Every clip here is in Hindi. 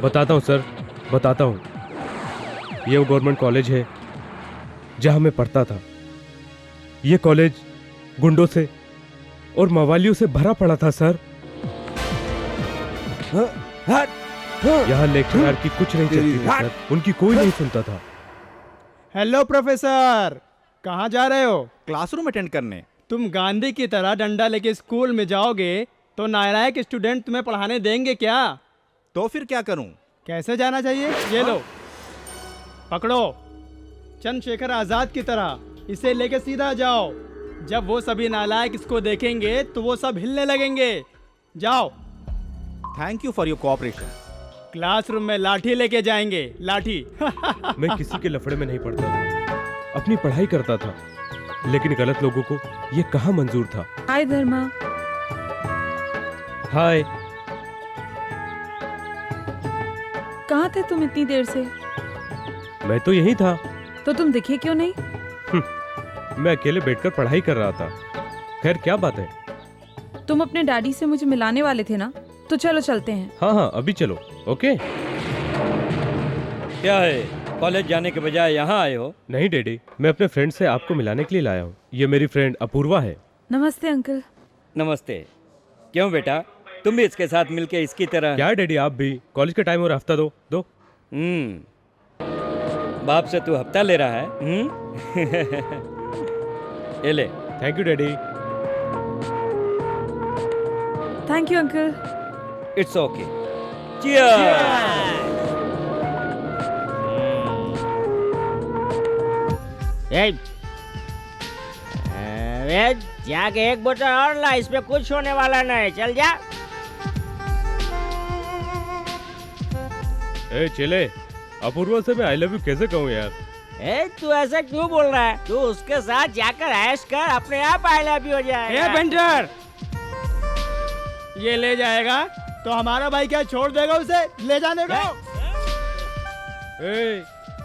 बताता हूँ सर, बताता हूँ। ये वो गवर्नमेंट कॉलेज है जहाँ मैं पढ़ता था। ये कॉलेज गुंडों से और मवालियों से भरा पड़ा था सर। यहाँ लेक्चरर की कुछ नहीं चलती थी सर, उनकी कोई नहीं सुनता था। हेलो प्रोफेसर, कहाँ जा रहे हो? क्लासरूम अटेंड करने। तुम गांधी की तरह डंडा लेके स्कूल में जाओगे तो नालायक स्टूडेंट तुम्हें पढ़ाने देंगे क्या? तो फिर क्या करूं? कैसे जाना चाहिए? ये लो, पकड़ो। चंद्रशेखर आजाद की तरह इसे लेके सीधा जाओ। जब वो सभी नालायक इसको देखेंगे तो वो सब हिलने लगेंगे। जाओ। Thank you for your cooperation. Classroom में लाठी लेके जाएंगे, लाठी। मैं किसी के लफड़े में नहीं पड़ता था, अपनी पढ़ाई करता था, लेकिन गलत लोगों को ये कहाँ मंजूर था। हाय धर्मा। हाय। कहाँ थे तुम इतनी देर से? मैं तो यही था। तो तुम दिखे क्यों नहीं? मैं अकेले बैठकर पढ़ाई कर रहा था। खैर क्या बात है? तुम अपने डैडी से मुझे मिलाने वाले थे ना, तो चलो चलते हैं। हाँ हाँ अभी चलो। ओके। क्या है, कॉलेज जाने के बजाय यहाँ आए हो? नहीं डैडी, मैं अपने फ्रेंड से आपको मिलाने के लिए लाया हूँ। ये मेरी फ्रेंड अपूर्वा है। नमस्ते अंकल। नमस्ते। क्यों बेटा, तुम भी इसके साथ मिलके इसकी तरह? क्या डैडी, आप भी कॉलेज का टाइम और हफ्ता दो दो। बाप से तू हफ्ता ले रहा है? ये ले। Thank you daddy. Thank you uncle. It's okay. Cheer. जाके एक बोतल और ला, इसमें कुछ होने वाला नहीं। चल जा। ए चले, अपूर्वा से मैं आई लव यू कैसे कहूँ यार? तू ऐसा क्यों बोल रहा है? तू उसके साथ जाकर ऐश कर, अपने आप आई लव यू हो जाएगा। ए बेंटर, ये ले जाएगा तो हमारा भाई क्या छोड़ देगा उसे? ले जाने को।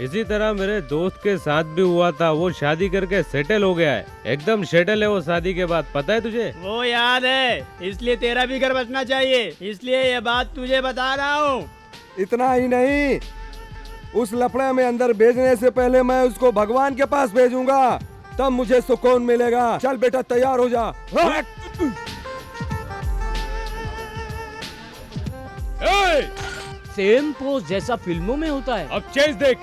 इसी तरह मेरे दोस्त के साथ भी हुआ था। वो शादी करके सेटल हो गया है, एकदम सेटल है वो शादी के बाद। पता है तुझे? वो याद है, इसलिए तेरा भी घर बचना चाहिए, इसलिए ये बात तुझे बता रहा हूँ। इतना ही नहीं, उस लफड़े में अंदर भेजने से पहले मैं उसको भगवान के पास भेजूंगा, तब मुझे सुकून मिलेगा। चल बेटा तैयार हो जा। सेम पोज जैसा फिल्मों में होता है। अब चेंज देख।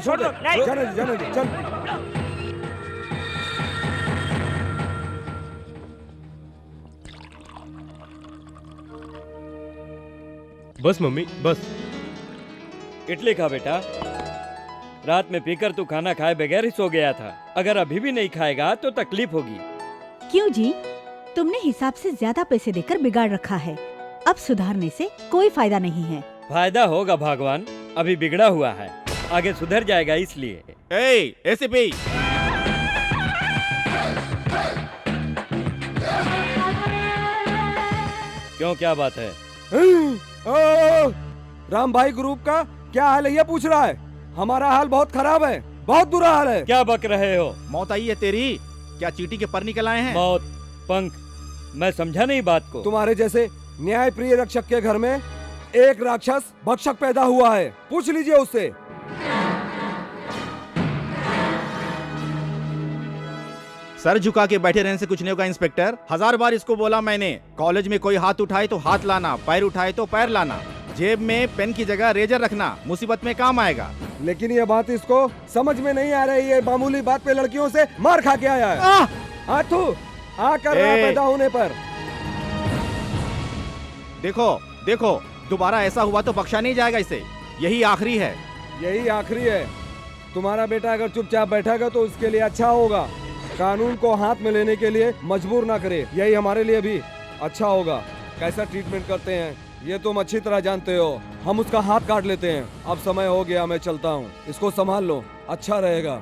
छोड़ दो। जाने दे, चल। बस मम्मी बस। इडली खा बेटा। रात में पीकर तू खाना खाए बगैर ही सो गया था। अगर अभी भी नहीं खाएगा तो तकलीफ होगी। क्यों जी, तुमने हिसाब से ज्यादा पैसे देकर बिगाड़ रखा है। अब सुधारने से कोई फायदा नहीं है। फायदा होगा भगवान, अभी बिगड़ा हुआ है, आगे सुधर जाएगा इसलिए। एसीपी, क्यों, क्या बात है? राम भाई ग्रुप का क्या हाल है ये पूछ रहा है। हमारा हाल बहुत खराब है, बहुत बुरा हाल है। क्या बक रहे हो? मौत आई है तेरी? क्या चींटी के पर निकल आए हैं? मौत, पंख, मैं समझा नहीं बात को। तुम्हारे जैसे न्याय प्रिय रक्षक के घर में एक राक्षस भक्षक पैदा हुआ है, पूछ लीजिए उससे। सर झुका के बैठे रहने से कुछ नहीं होगा इंस्पेक्टर। 1000 बार इसको बोला मैंने, कॉलेज में कोई हाथ उठाए तो हाथ लाना, पैर उठाए तो पैर लाना। जेब में पेन की जगह रेजर रखना, मुसीबत में काम आएगा। लेकिन ये बात इसको समझ में नहीं आ रही है। मामूली बात पे लड़कियों से मार खा के आया है। आथू आ कर रहा है पैदा होने पर। देखो देखो, दोबारा ऐसा हुआ तो बख्शा नहीं जाएगा इसे। यही आखिरी है। यही आखिरी है। तुम्हारा बेटा अगर चुपचाप बैठेगा तो उसके लिए अच्छा होगा। कानून को हाथ में लेने के लिए मजबूर ना करे, यही हमारे लिए भी अच्छा होगा। कैसा ट्रीटमेंट करते हैं ये तुम अच्छी तरह जानते हो। हम उसका हाथ काट लेते हैं। अब समय हो गया, मैं चलता हूँ। इसको संभाल लो, अच्छा रहेगा।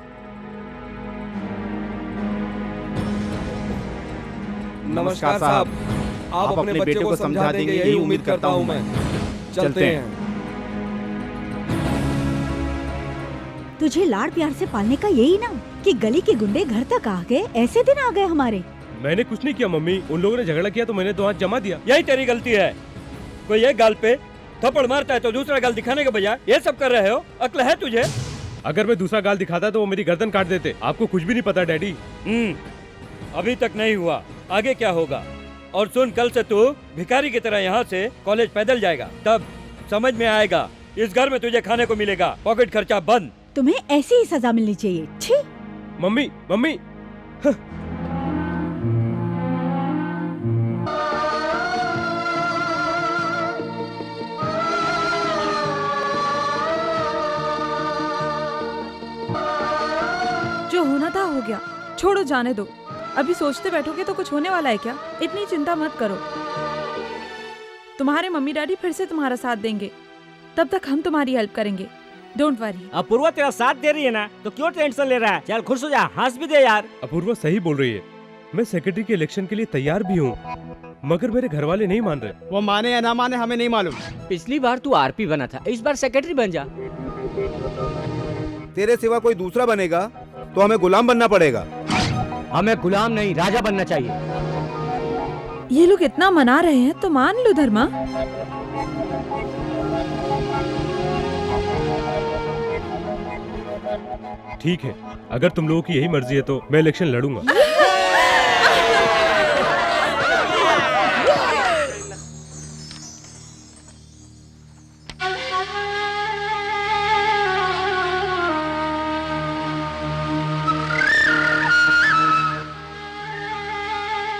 नमस्कार साहब। आप अपने बच्चे को समझा देंगे यही उम्मीद करता हूँ मैं। चलते हैं। तुझे लाड़ प्यार से पालने का यही नाम कि गली के गुंडे घर तक आ गए। ऐसे दिन आ गए हमारे। मैंने कुछ नहीं किया मम्मी, उन लोगों ने झगड़ा किया तो मैंने 2 हाथ जमा दिया। यही तेरी गलती है। कोई एक गाल पे थप्पड़ मारता है तो दूसरा गाल दिखाने के बजाय ये सब कर रहे हो। अक्ल है तुझे? अगर मैं दूसरा गाल दिखाता तो वो मेरी गर्दन काट देते। आपको कुछ भी नहीं पता डैडी। अभी तक नहीं हुआ, आगे क्या होगा? और सुन, कल से तू भिखारी की तरह यहाँ से कॉलेज पैदल जाएगा, तब समझ में आएगा। इस घर में तुझे खाने को मिलेगा, पॉकेट खर्चा बंद। तुम्हें ऐसी ही सजा मिलनी चाहिए। छी। मम्मी मम्मी जो होना था हो गया, छोड़ो, जाने दो। अभी सोचते बैठोगे तो कुछ होने वाला है क्या? इतनी चिंता मत करो। तुम्हारे मम्मी डैडी फिर से तुम्हारा साथ देंगे, तब तक हम तुम्हारी हेल्प करेंगे। Don't worry. अपूर्वा तेरा साथ दे रही है ना, तो क्यों टेंशन ले रहा है? चल खुश हो जा, हंस भी दे यार। अपूर्वा सही बोल रही है। मैं सेक्रेटरी के इलेक्शन के लिए तैयार भी हूँ, मगर मेरे घर वाले नहीं मान रहे। वो माने या ना माने हमें नहीं मालूम। पिछली बार तू आरपी बना था, इस बार सेक्रेटरी बन जा। तेरे सिवा कोई दूसरा बनेगा तो हमें गुलाम बनना पड़ेगा। हमें गुलाम नहीं, राजा बनना चाहिए। ये लोग इतना मना रहे हैं तो मान लो धर्मा। ठीक है, अगर तुम लोगों की यही मर्जी है तो मैं इलेक्शन लड़ूंगा।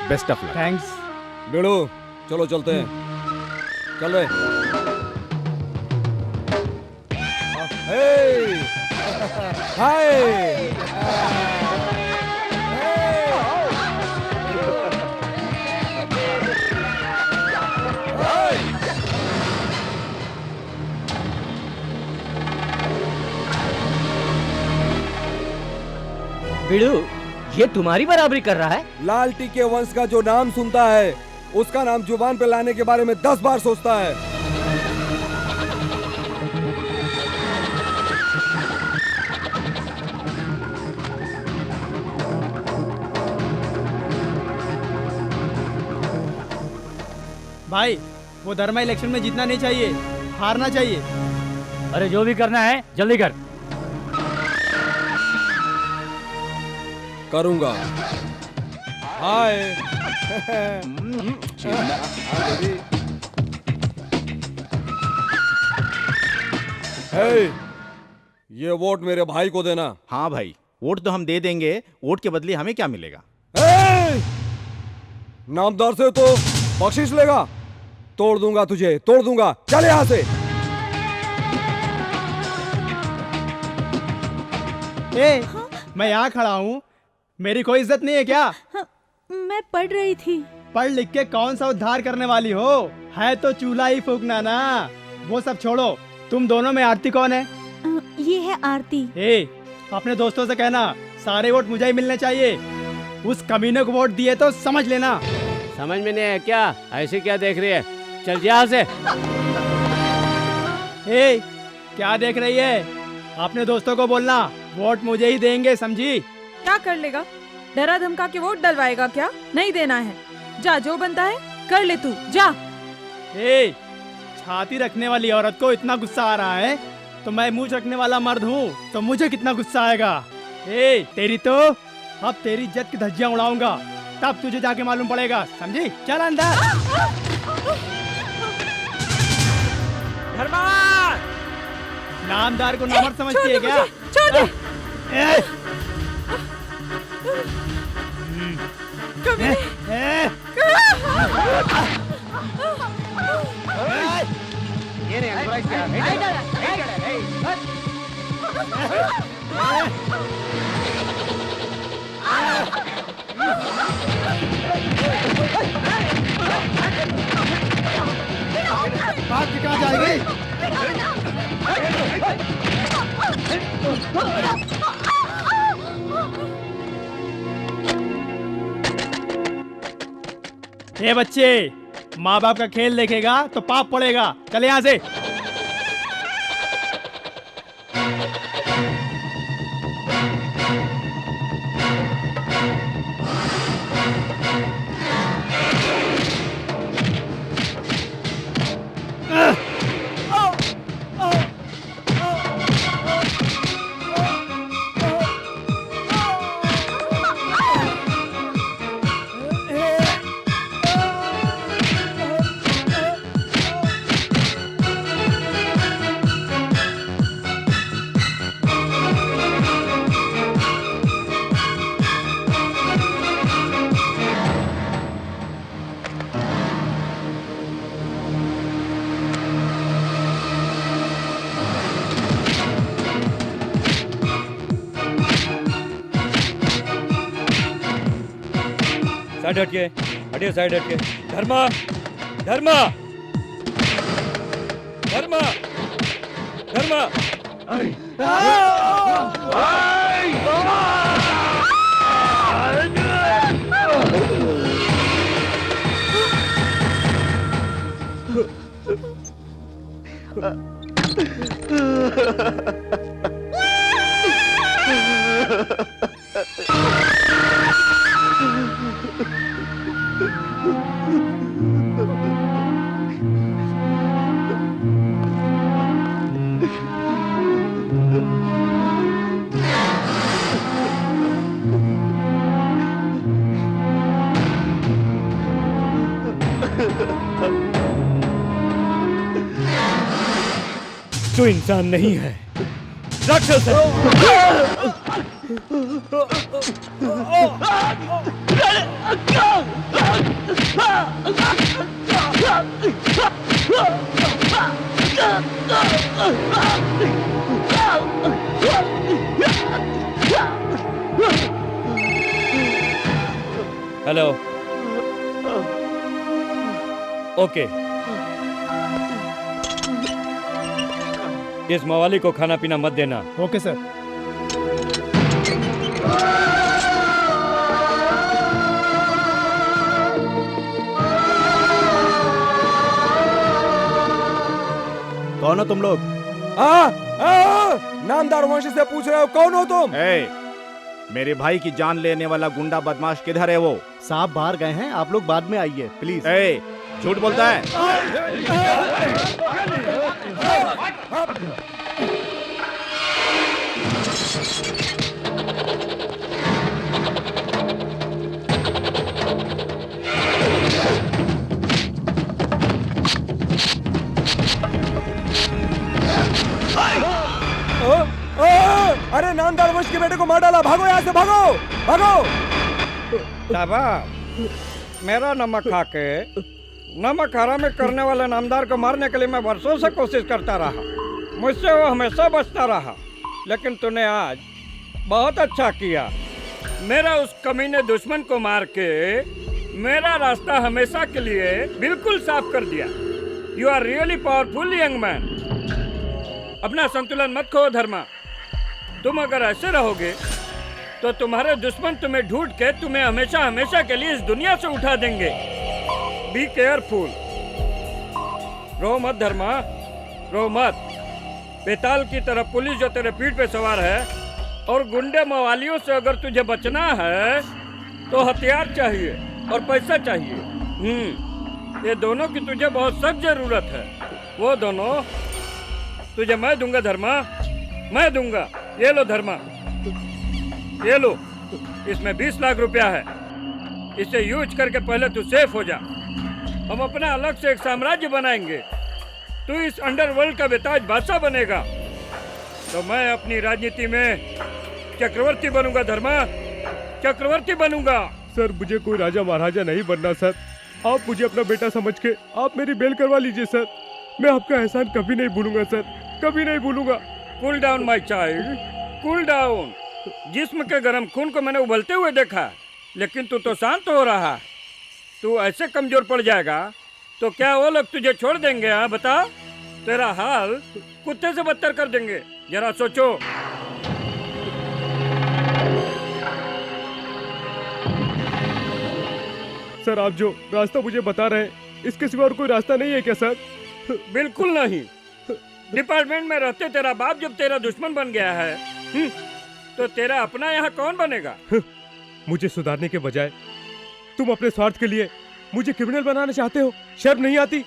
Best of luck. थैंक्स। बेड़ो चलो चलते हैं। चल रहे। हाय बिड़ू, ये तुम्हारी बराबरी कर रहा है? लाल टीके वंश का जो नाम सुनता है उसका नाम जुबान पे लाने के बारे में 10 बार सोचता है। भाई वो धर्मा इलेक्शन में जीतना नहीं चाहिए, हारना चाहिए। अरे जो भी करना है जल्दी कर। करूंगा। हाय ये वोट मेरे भाई को देना। हाँ भाई, वोट तो हम दे देंगे, वोट के बदले हमें क्या मिलेगा? नामदार से तो बख्शिश लेगा? तोड़ दूंगा तुझे, तोड़ दूंगा। चल यहाँ से। मैं यहाँ खड़ा हूँ, मेरी कोई इज्जत नहीं है क्या? हाँ, मैं पढ़ रही थी। पढ़ लिख के कौन सा उद्धार करने वाली हो? है तो चूल्हा ही फूकना ना। वो सब छोड़ो, तुम दोनों में आरती कौन है? ये है आरती। अपने दोस्तों से कहना सारे वोट मुझे ही मिलने चाहिए। उस कमीने को वोट दिए तो समझ लेना। समझ में नहीं है क्या? ऐसे क्या देख रही है? चल जा यहाँ से। क्या देख रही है? अपने दोस्तों को बोलना वोट मुझे ही देंगे, समझी? क्या कर लेगा? डरा धमका के वोट डलवाएगा क्या? नहीं देना है। जा, जो बनता है कर ले, तू जा। छाती रखने वाली औरत को इतना गुस्सा आ रहा है तो मैं मुंह रखने वाला मर्द हूँ, तो मुझे कितना गुस्सा आएगा। तेरी तो अब तेरी इज्जत की धज्जियां उड़ाऊंगा, तब तुझे जाके मालूम पड़ेगा, समझी? चल अंदर। धर्मा! नामदार को नमर समझती है क्या? छोड़ दे। बात कहाँ जाएगी? ये बच्चे, माँ बाप का खेल देखेगा तो पाप पड़ेगा। चले यहाँ से। साइड हटिए, हटिए साइड हटिए। धर्मा, धर्मा, धर्मा, धर्मा। तू इंसान नहीं है, राक्षस है। Hello, okay. इस मवाली को खाना पीना मत देना। Okay sir. कौन हो तुम लोग? नामदार वंश से पूछ रहे हो कौन हो तुम? मेरे भाई की जान लेने वाला गुंडा बदमाश किधर है वो? साहब बाहर गए हैं, आप लोग बाद में आइए प्लीज। झूठ बोलता है। अरे नामदार वंश के बेटे को मार डाला, भागो यहाँ से, भागो भागो। दादा, मेरा नमक खा के नमक हरामी करने वाले नामदार को मारने के लिए मैं वर्षों से कोशिश करता रहा, मुझसे वो हमेशा बचता रहा, लेकिन तूने आज बहुत अच्छा किया। मेरा उस कमीने दुश्मन को मार के मेरा रास्ता हमेशा के लिए बिल्कुल साफ कर दिया। You are really powerful young man. अपना संतुलन मत खो धर्मा। तुम अगर ऐसे रहोगे तो तुम्हारे दुश्मन तुम्हें ढूंढ के तुम्हें हमेशा हमेशा के लिए इस दुनिया से उठा देंगे। Be careful. रो मत धर्मा, रो मत। बेताल की तरह पुलिस जो तेरे पीठ पे सवार है और गुंडे मवालियों से अगर तुझे बचना है तो हथियार चाहिए और पैसा चाहिए। ये दोनों की तुझे बहुत सख्त जरूरत है। वो दोनों तुझे मैं दूंगा धर्मा, मैं दूंगा। ये लो धर्मा, ये लो, इसमें 20 लाख रुपया है। इसे यूज करके पहले तू सेफ हो जा। हम अपना अलग से एक साम्राज्य बनाएंगे। तू इस अंडरवर्ल्ड का बेताज बादशाह बनेगा तो मैं अपनी राजनीति में चक्रवर्ती बनूंगा धर्मा, चक्रवर्ती बनूंगा। सर मुझे कोई राजा महाराजा नहीं बनना सर। आप मुझे अपना बेटा समझ के आप मेरी बेल करवा लीजिए सर। मैं आपका एहसान कभी नहीं भूलूंगा सर, कभी नहीं भूलूंगा। Cool down my child, cool down. जिस्म के गर्म खून को मैंने उबलते हुए देखा, लेकिन तू तो शांत हो रहा। तू ऐसे कमजोर पड़ जाएगा तो क्या वो लोग तुझे छोड़ देंगे? हाँ बता, तेरा हाल कुत्ते से बदतर कर देंगे। जरा सोचो। सर आप जो रास्ता मुझे बता रहे हैं इसके सिवा और कोई रास्ता नहीं है क्या सर? बिल्कुल नहीं। डिपार्टमेंट में रहते तेरा बाप जब तेरा दुश्मन बन गया है, तो तेरा अपना यहाँ कौन बनेगा? मुझे सुधारने के बजाय तुम अपने स्वार्थ के लिए मुझे क्रिमिनल बनाना चाहते हो। शर्म नहीं आती?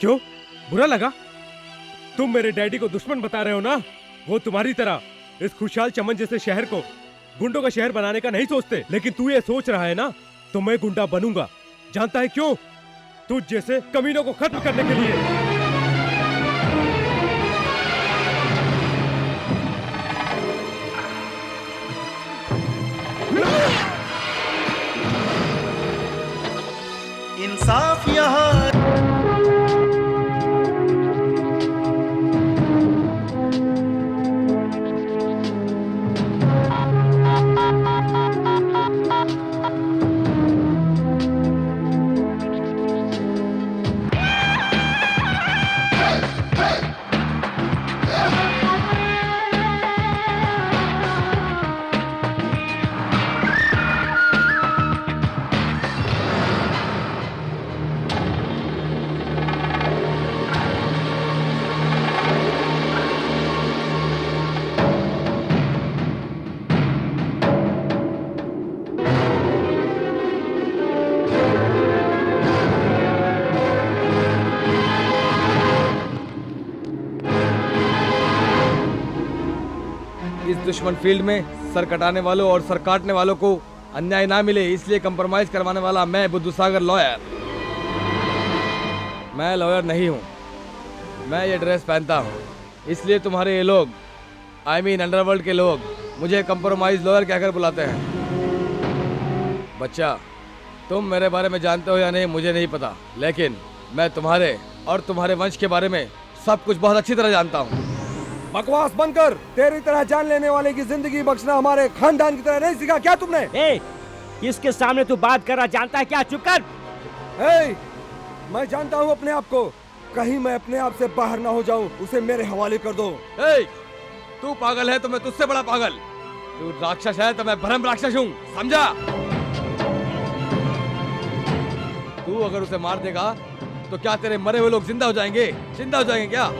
क्यों, बुरा लगा? तुम मेरे डैडी को दुश्मन बता रहे हो ना? वो तुम्हारी तरह इस खुशहाल चमन जैसे शहर को गुंडों का शहर बनाने का नहीं सोचते। लेकिन तू ये सोच रहा है ना, तो मैं गुंडा बनूंगा। जानता है क्यों? तुझ जैसे कमीनों को खत्म करने के लिए। इंसाफ यहाँ दुश्मन फील्ड में सर कटाने वालों और सर काटने वालों को अन्याय ना मिले, इसलिए कंप्रोमाइज करवाने वाला मैं बुद्धू सागर लॉयर। मैं लॉयर नहीं हूँ, मैं ये ड्रेस पहनता हूँ, इसलिए तुम्हारे ये लोग अंडरवर्ल्ड के लोग मुझे कंप्रोमाइज लॉयर कहकर बुलाते हैं। बच्चा, तुम मेरे बारे में जानते हो या नहीं मुझे नहीं पता, लेकिन मैं तुम्हारे और तुम्हारे वंश के बारे में सब कुछ बहुत अच्छी तरह जानता हूँ। बकवास बंद कर। तेरी तरह जान लेने वाले की जिंदगी बख्शना हमारे खानदान की तरह नहीं सीखा क्या तुमने? किसके सामने तू बात कर रहा, जानता है क्या? चुप कर। मैं जानता हूँ अपने आप को, कहीं मैं अपने आप से बाहर ना हो जाऊँ, उसे मेरे हवाले कर दो। तू पागल है तो मैं तुझसे बड़ा पागल, तू राक्षस है तो मैं भरम राक्षस हूँ, समझा? तू अगर उसे मार देगा तो क्या तेरे मरे हुए लोग जिंदा हो जाएंगे? जिंदा हो जाएंगे क्या?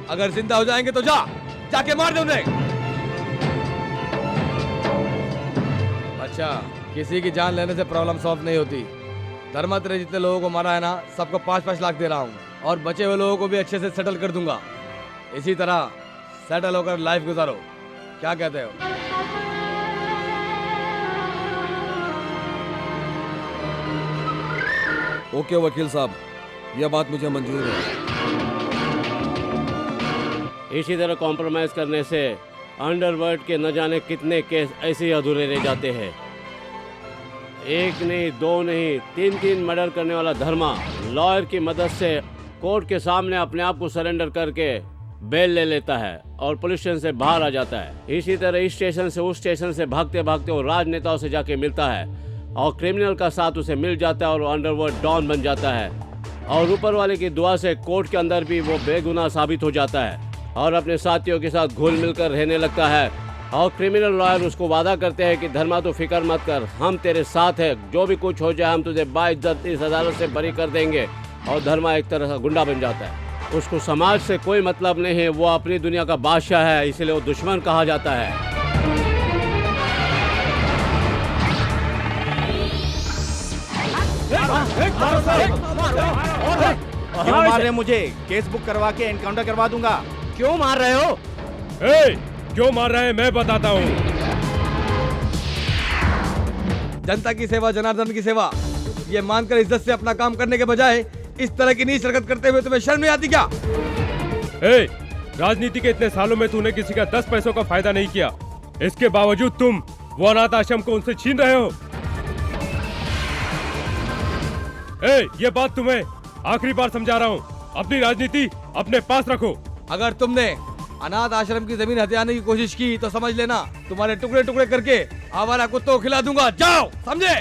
अगर जिंदा हो जाएंगे तो जाके मार दे उन्हें। अच्छा, किसी की जान लेने से प्रॉब्लम सॉल्व नहीं होती। धर्मा तेरे जितने लोगों को मारा है ना, सबको 5-5 लाख दे रहा हूँ और बचे हुए लोगों को भी अच्छे से सेटल कर दूंगा। इसी तरह सेटल होकर लाइफ गुजारो, क्या कहते हो? ओके वकील साहब, यह बात मुझे मंजूर है। इसी तरह कॉम्प्रोमाइज करने से अंडरवर्ल्ड के न जाने कितने केस ऐसे ही अधूरे रह जाते हैं। एक नहीं, दो नहीं, 3-3 मर्डर करने वाला धर्मा लॉयर की मदद से कोर्ट के सामने अपने आप को सरेंडर करके बेल ले लेता है और पुलिस स्टेशन से बाहर आ जाता है। इसी तरह इस स्टेशन से उस स्टेशन से भागते भागते वो राजनेताओं से जाके मिलता है और क्रिमिनल का साथ उसे मिल जाता है और वो अंडरवर्ल्ड डॉन बन जाता है। और ऊपर वाले की दुआ से कोर्ट के अंदर भी वो बेगुनाह साबित हो जाता है और अपने साथियों के साथ घुल मिलकर रहने लगता है। और क्रिमिनल लॉयर उसको वादा करते हैं कि धर्मा तो फिक्र मत कर, हम तेरे साथ हैं, जो भी कुछ हो जाए हम तुझे बाइज्जत इस अदालत से बरी कर देंगे। और धर्मा एक तरह का गुंडा बन जाता है। उसको समाज से कोई मतलब नहीं है, वो अपनी दुनिया का बादशाह है, इसलिए वो दुश्मन कहा जाता है। क्यों मार रहे मुझे? केस बुक करवा के एनकाउंटर करवा दूंगा। क्यों मार रहे हो? क्यों मार रहे हैं मैं बताता हूँ। जनता की सेवा जनार्दन की सेवा, ये मानकर इज्जत से अपना काम करने के बजाय इस तरह की नीच हरकत करते हुए तुम्हें शर्म नहीं आती क्या? ए, राजनीति के इतने सालों में तूने किसी का 10 पैसों का फायदा नहीं किया, इसके बावजूद तुम वो अनाथ आश्रम को उनसे छीन रहे हो। ये बात तुम्हें आखिरी बार समझा रहा हूँ, अपनी राजनीति अपने पास रखो। अगर तुमने अनाथ आश्रम की जमीन हथियाने की कोशिश की तो समझ लेना तुम्हारे टुकड़े टुकड़े करके आवारा कुत्तों को खिला दूंगा। जाओ, समझे?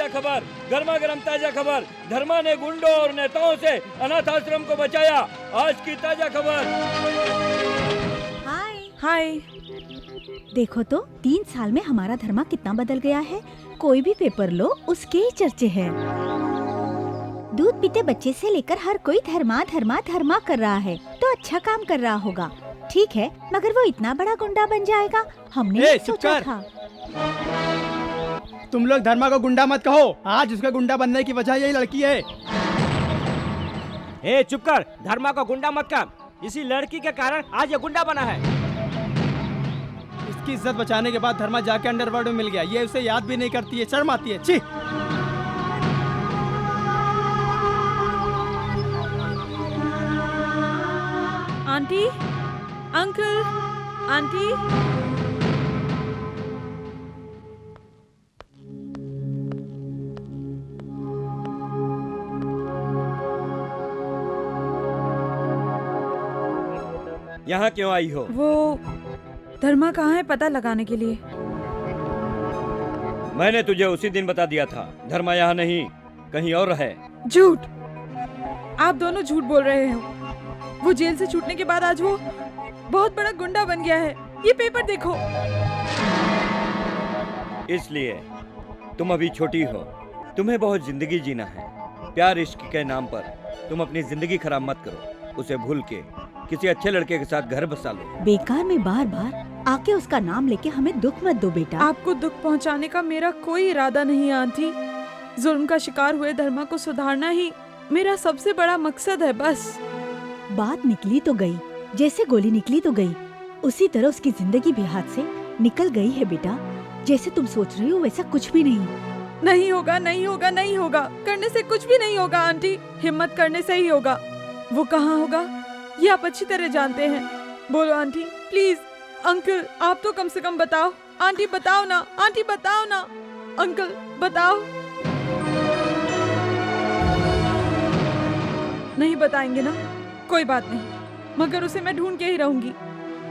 खबर, गर्मा गर्म ताजा खबर, धर्मा ने गुंडों और नेताओं से अनाथ आश्रम को बचाया। आज की ताजा खबर। हाय हाय। देखो तो 3 साल में हमारा धर्मा कितना बदल गया है। कोई भी पेपर लो उसके ही चर्चे हैं। दूध पीते बच्चे से लेकर हर कोई धर्मा धर्मा धर्मा कर रहा है, तो अच्छा काम कर रहा होगा। ठीक है, मगर वो इतना बड़ा गुंडा बन जाएगा हमने नहीं सोचा था। तुम लोग धर्मा को गुंडा मत कहो, आज उसका गुंडा बनने की वजह यही लड़की है। ए चुप कर, धर्मा को गुंडा मत कर। इसी लड़की के कारण आज ये गुंडा बना है। इसकी इज्जत बचाने के बाद धर्मा जाके अंडरवर्ल्ड में मिल गया, ये उसे याद भी नहीं करती है, शर्म आती है। छी। Aunty, uncle, aunty. यहाँ क्यों आई हो? वो धर्मा कहाँ है पता लगाने के लिए। मैंने तुझे उसी दिन बता दिया था, धर्मा यहाँ नहीं, कहीं और है। झूठ, आप दोनों झूठ बोल रहे हो। वो जेल से छूटने के बाद आज वो बहुत बड़ा गुंडा बन गया है। ये पेपर देखो। इसलिए तुम अभी छोटी हो, तुम्हें बहुत जिंदगी जीना है। प्यार इश्क के नाम पर तुम अपनी जिंदगी खराब मत करो। उसे भूल के किसी अच्छे लड़के के साथ घर बसा लो। बेकार में बार बार आके उसका नाम लेके हमें दुख मत दो बेटा। आपको दुख पहुंचाने का मेरा कोई इरादा नहीं आंटी। जुल्म का शिकार हुए धर्मा को सुधारना ही मेरा सबसे बड़ा मकसद है। बस बात निकली तो गई, जैसे गोली निकली तो गई, उसी तरह उसकी जिंदगी भी हाथ से निकल गई है बेटा। जैसे तुम सोच रही हो वैसा कुछ भी नहीं। नहीं होगा, नहीं होगा, नहीं होगा। करने से कुछ भी नहीं होगा आंटी, हिम्मत करने से ही होगा। वो कहाँ होगा ये आप अच्छी तरह जानते हैं। बोलो आंटी, प्लीज। अंकल आप तो कम से कम बताओ। आंटी बताओ ना, आंटी बताओ ना। अंकल बताओ। नहीं बताएंगे ना, कोई बात नहीं, मगर उसे मैं ढूंढ के ही रहूंगी।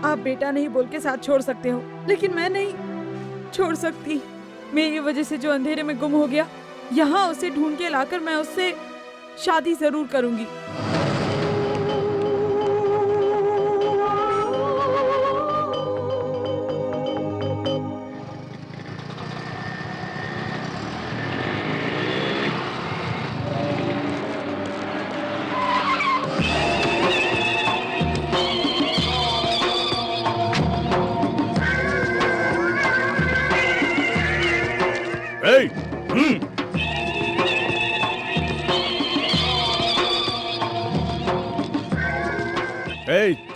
आप बेटा नहीं बोल के साथ छोड़ सकते हो, लेकिन मैं नहीं छोड़ सकती। मेरी वजह से जो अंधेरे में गुम हो गया, यहाँ उसे ढूंढ के लाकर मैं उससे शादी जरूर करूंगी।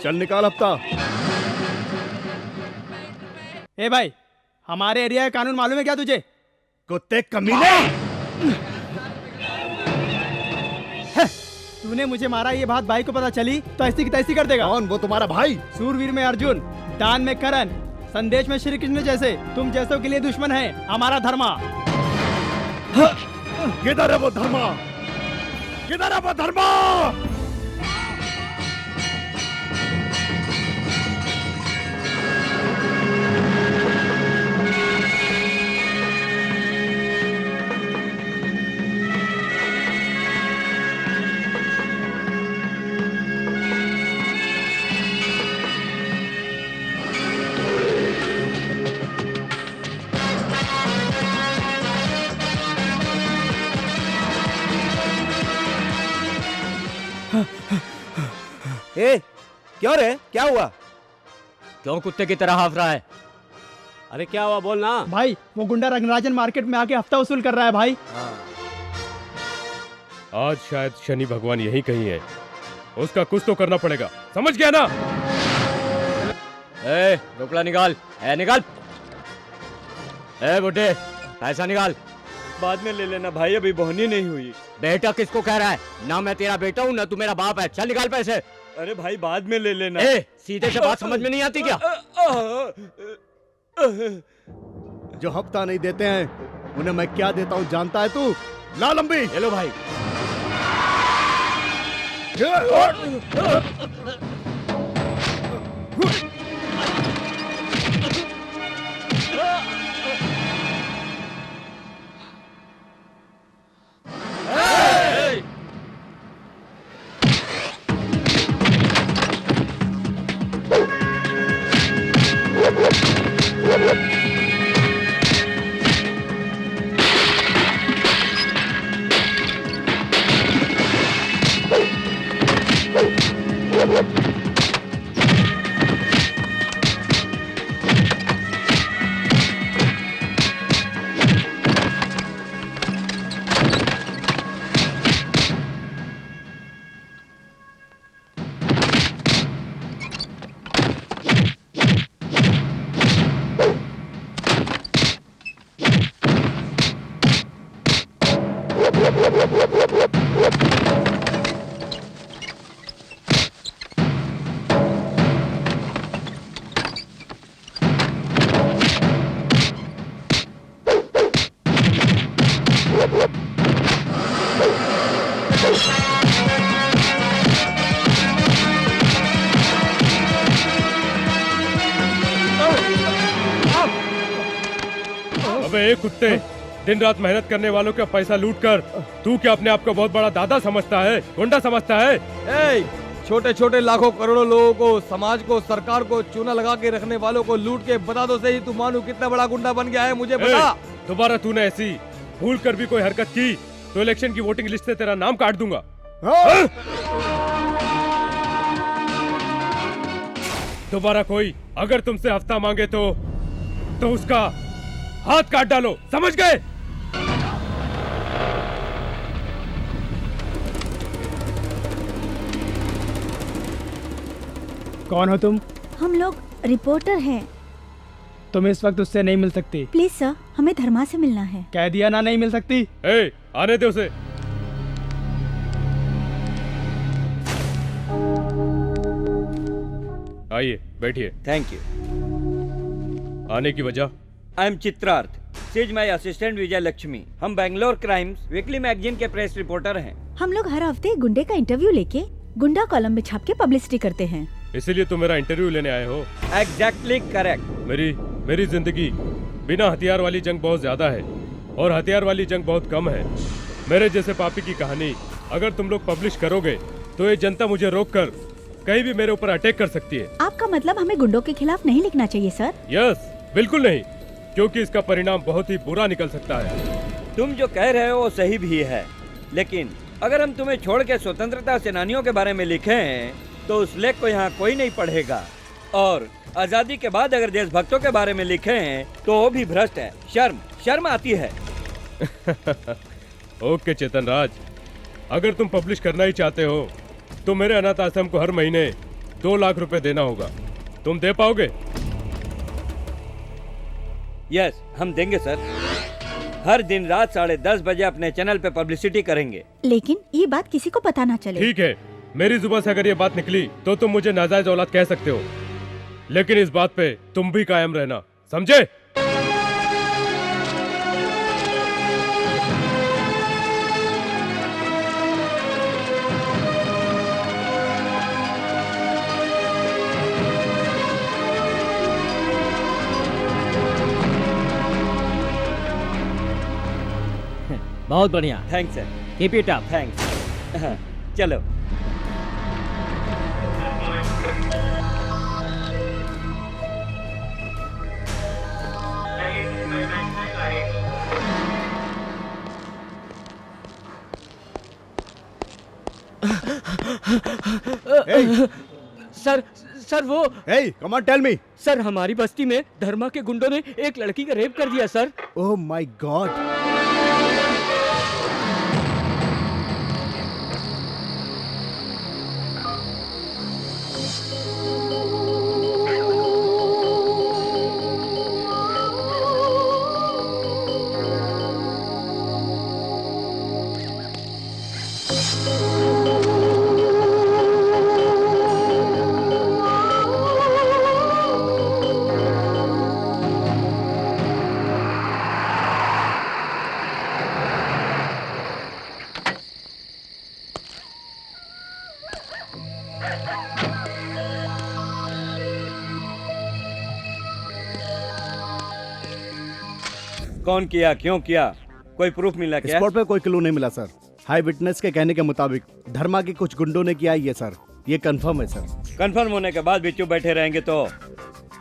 चल निकाल हफ्ता। ए भाई, हमारे एरिया का कानून मालूम है क्या तुझे? कुत्ते कमीने! तूने मुझे मारा, ये बात भाई को पता चली तो ऐसी की तैसी कर देगा। कौन वो तुम्हारा भाई? सूरवीर में अर्जुन, दान में करण, संदेश में श्री कृष्ण जैसे तुम जैसों के लिए दुश्मन है हमारा धर्मा। किधर है वो धर्मा? किधर है वो धर्मा? क्यों रे, क्या हुआ? क्यों कुत्ते की तरह हाफ रहा है? अरे क्या हुआ बोलना। भाई वो गुंडा रंगराजन मार्केट में आके हफ्ता वसूल कर रहा है भाई। आज शायद शनि भगवान यहीं कहीं है, उसका कुछ तो करना पड़ेगा, समझ गया ना? ए, रोकड़ा निकाल, निकाल। बुड्ढे, पैसा निकाल। बाद में ले लेना भाई, अभी बोहनी नहीं हुई। बेटा किसको कह रहा है? ना मैं तेरा बेटा हूँ ना तू मेरा बाप है। चल निकाल पैसे। अरे भाई बाद में ले लेना। सीधे से बात समझ में नहीं आती क्या? जो हफ्ता नहीं देते हैं उन्हें मैं क्या देता हूँ जानता है तू? ला लंबी। ले लो भाई। अबे ए कुत्ते, दिन रात मेहनत करने वालों का पैसा लूट कर तू क्या अपने आप को बहुत बड़ा दादा समझता है, गुंडा समझता है? छोटे छोटे लाखों करोड़ों लोगों को, समाज को, सरकार को चूना लगा के रखने वालों को लूट के बता दो सही, तू मानू कितना बड़ा गुंडा बन गया है, मुझे बता। दोबारा तूने ऐसी भूल कर भी कोई हरकत की तो इलेक्शन की वोटिंग लिस्ट से तेरा नाम काट दूंगा। दोबारा कोई अगर तुमसे हफ्ता मांगे तो उसका हाथ काट डालो, समझ गए? कौन हो तुम? हम लोग रिपोर्टर हैं। तुम इस वक्त उससे नहीं मिल सकती। प्लीज सर, हमें धर्मा से मिलना है। कह दिया ना, नहीं मिल सकती। आने दे उसे। आइए बैठिए। Thank you. आने की वजह? I am Chitrarth, she is my assistant Vijay Lakshmi. हम बैंगलोर क्राइम्स वीकली मैगजीन के प्रेस रिपोर्टर हैं। हम लोग हर हफ्ते गुंडे का इंटरव्यू लेके गुंडा कॉलम में छाप के पब्लिसिटी करते हैं। इसीलिए तुम मेरा इंटरव्यू लेने आए हो? Exactly correct. मेरी जिंदगी बिना हथियार वाली जंग बहुत ज्यादा है और हथियार वाली जंग बहुत कम है। मेरे जैसे पापी की कहानी अगर तुम लोग पब्लिश करोगे तो ये जनता मुझे रोक कर कहीं भी मेरे ऊपर अटैक कर सकती है। आपका मतलब हमें गुंडों के खिलाफ नहीं लिखना चाहिए सर? यस, बिल्कुल नहीं, क्योंकि इसका परिणाम बहुत ही बुरा निकल सकता है। तुम जो कह रहे हो वो सही भी है, लेकिन अगर हम तुम्हें छोड़ के स्वतंत्रता सेनानियों के बारे में लिखें तो उस लेख को यहाँ कोई नहीं पढ़ेगा, और आजादी के बाद अगर देशभक्तों के बारे में लिखें तो वो भी भ्रष्ट है। शर्म आती है। ओके चेतन राज, अगर तुम पब्लिश करना ही चाहते हो तो मेरे अनाथ आश्रम को हर महीने 2 लाख रुपए देना होगा। तुम दे पाओगे? यस, हम देंगे सर। हर दिन रात 10:30 बजे अपने चैनल पे पब्लिसिटी करेंगे। लेकिन ये बात किसी को पता ना चले। ठीक है, मेरी जुबान से अगर ये बात निकली तो तुम मुझे नाजायज औलाद कह सकते हो, लेकिन इस बात पे तुम भी कायम रहना, समझे? बहुत बढ़िया। Thanks sir. Keep it up. Thanks. चलो। सर सर वो Hey, come on, tell me. Sir हमारी बस्ती में धर्मा के गुंडों ने एक लड़की का रेप कर दिया सर। Oh my God. कौन किया, क्यों किया, कोई प्रूफ मिला क्या? स्पॉट पे कोई क्लू नहीं मिला सर। हाई विटनेस के कहने के मुताबिक धर्मा के कुछ गुंडों ने किया ये सर। ये कंफर्म है सर। कंफर्म होने के बाद भी चुप बैठे रहेंगे तो?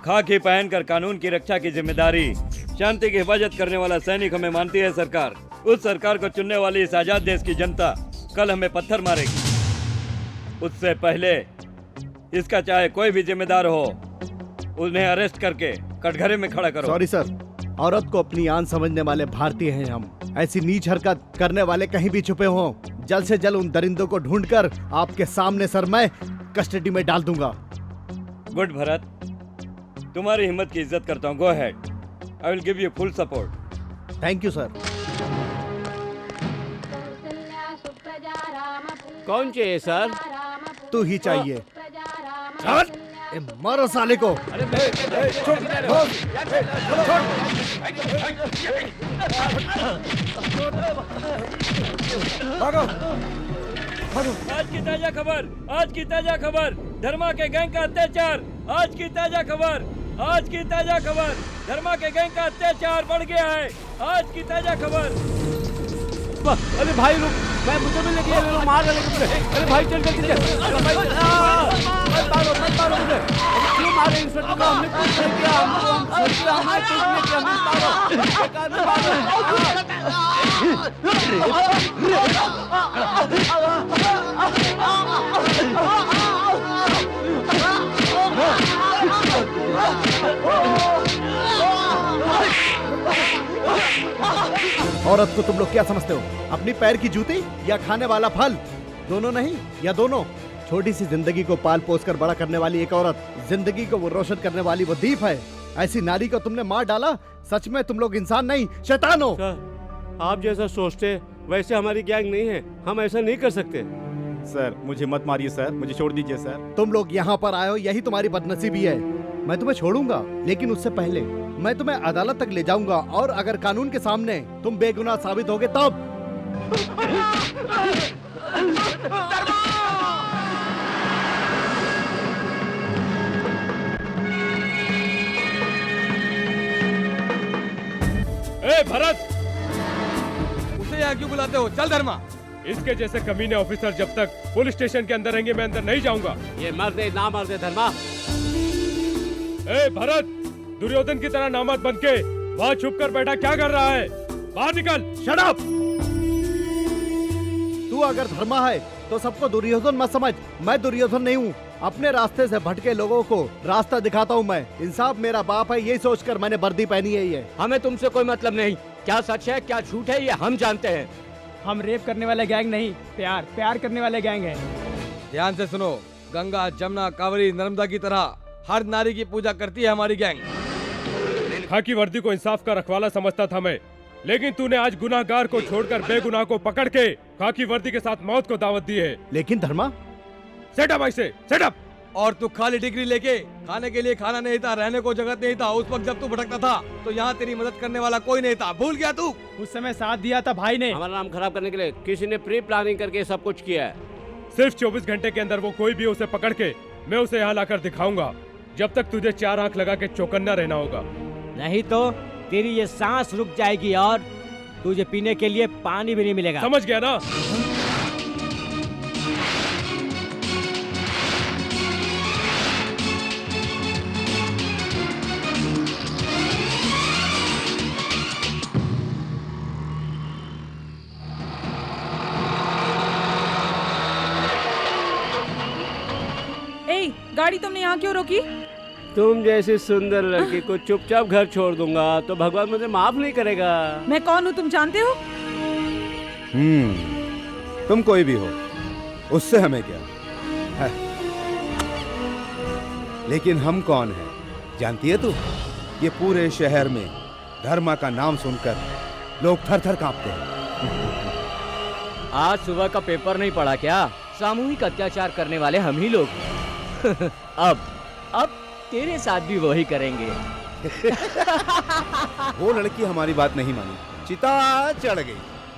खाकी पहनकर कानून की रक्षा की जिम्मेदारी, शांति की हिफाजत करने वाला सैनिक हमें मानती है सरकार। उस सरकार को चुनने वाली इस आजाद देश की जनता कल हमें पत्थर मारेगी। उससे पहले इसका चाहे कोई भी जिम्मेदार हो, उन्हें अरेस्ट करके कटघरे में खड़ा करो। सॉरी सर, औरत को अपनी आन समझने वाले भारतीय हैं हम। ऐसी नीच हरकत करने वाले कहीं भी छुपे हों, जल्द से जल्द उन दरिंदों को ढूंढकर आपके सामने सर मैं कस्टडी में डाल दूंगा। गुड भरत, तुम्हारी हिम्मत की इज्जत करता हूँ। Go ahead, I will give you full support. Thank you sir. कौन चाहिए सर? तू ही चाहिए। ए, मारो साले को। भागो। आज की ताजा खबर, आज की ताजा खबर, धर्मा के गैंग का अत्याचार। आज की ताजा खबर, आज की ताजा खबर, धर्मा के गैंग का अत्याचार बढ़ गया है। आज की ताजा खबर। अरे भाई रुक, मैं मुझे भी लेके ये लोग मार रहे हैं। अरे भाई चल चल चल। अरे भाई मत मारो मुझे। क्यों मार रहे इंस्पेक्टर को? हमने कुछ नहीं किया, हमने कुछ नहीं किया, मत मारो। बेकार में औरत को तुम लोग क्या समझते हो? अपनी पैर की जूती या खाने वाला फल? दोनों नहीं या दोनों? छोटी सी जिंदगी को पाल पोस कर बड़ा करने वाली एक औरत, जिंदगी को वो रोशन करने वाली वो दीप है। ऐसी नारी को तुमने मार डाला। सच में तुम लोग इंसान नहीं शैतान हो। सर, आप जैसा सोचते वैसे हमारी गैंग नहीं है। हम ऐसा नहीं कर सकते। सर मुझे मत मारिए सर, मुझे छोड़ दीजिए सर। तुम लोग यहाँ पर आए हो, यही तुम्हारी बदनसीबी है। मैं तुम्हें छोड़ूंगा, लेकिन उससे पहले मैं तुम्हें अदालत तक ले जाऊंगा, और अगर कानून के सामने तुम बेगुनाह साबित होगे तब। ए भरत, उसे यहाँ क्यों बुलाते हो? चल धर्मा। इसके जैसे कमीने ऑफिसर जब तक पुलिस स्टेशन के अंदर रहेंगे मैं अंदर नहीं जाऊंगा। ये मर दे ना मर दे धर्मा। ए भरत, दुर्योधन की तरह नामर्द बनके वहाँ छुप कर बैठा क्या कर रहा है? बाहर निकल। Shut up. तू अगर धर्मा है तो सबको दुर्योधन मत समझ। मैं दुर्योधन नहीं हूँ। अपने रास्ते से भटके लोगों को रास्ता दिखाता हूँ मैं। इंसाफ मेरा बाप है, यही सोचकर मैंने वर्दी पहनी है। ये हमें तुमसे कोई मतलब नहीं। क्या सच है क्या झूठ है ये हम जानते हैं। हम रेप करने वाले गैंग नहीं, प्यार करने वाले गैंग हैं। ध्यान से सुनो, गंगा जमुना कावेरी नर्मदा की तरह हर नारी की पूजा करती है हमारी गैंग। खाकी वर्दी को इंसाफ का रखवाला समझता था मैं, लेकिन तूने आज गुनाहगार को छोड़कर बेगुनाह को पकड़ के खाकी वर्दी के साथ मौत को दावत दी है। लेकिन धर्मा, सेट अप ऐसे, सेट अप। और तू खाली डिग्री लेके खाने के लिए खाना नहीं था, रहने को जगह नहीं था। उस वक्त जब तू भटकता था तो यहाँ तेरी मदद करने वाला कोई नहीं था। भूल गया तू? उस समय साथ दिया था भाई ने। हमारा नाम खराब करने के लिए किसी ने प्री प्लानिंग करके सब कुछ किया है। सिर्फ 24 घंटे के अंदर वो कोई भी उसे पकड़ के मैं उसे यहाँ लाकर दिखाऊंगा। जब तक तुझे 4 आंख लगा के चौकन्ना रहना होगा, नहीं तो तेरी ये सांस रुक जाएगी और तुझे पीने के लिए पानी भी नहीं मिलेगा। समझ गया ना? गाड़ी तुमने यहाँ क्यों रोकी? तुम जैसी सुंदर लड़की को चुपचाप घर छोड़ दूंगा तो भगवान मुझे माफ नहीं करेगा। मैं कौन हूँ तुम जानते हो? तुम कोई भी हो, उससे हमें क्या है? लेकिन हम कौन हैं जानती है तू? ये पूरे शहर में धर्मा का नाम सुनकर लोग थर थर कांपते हैं। आज सुबह का पेपर नहीं पढ़ा क्या? सामूहिक अत्याचार करने वाले हम ही लोग। अब तेरे साथ भी वही करेंगे। वो लड़की हमारी बात नहीं मानी, चिता चढ़ गई।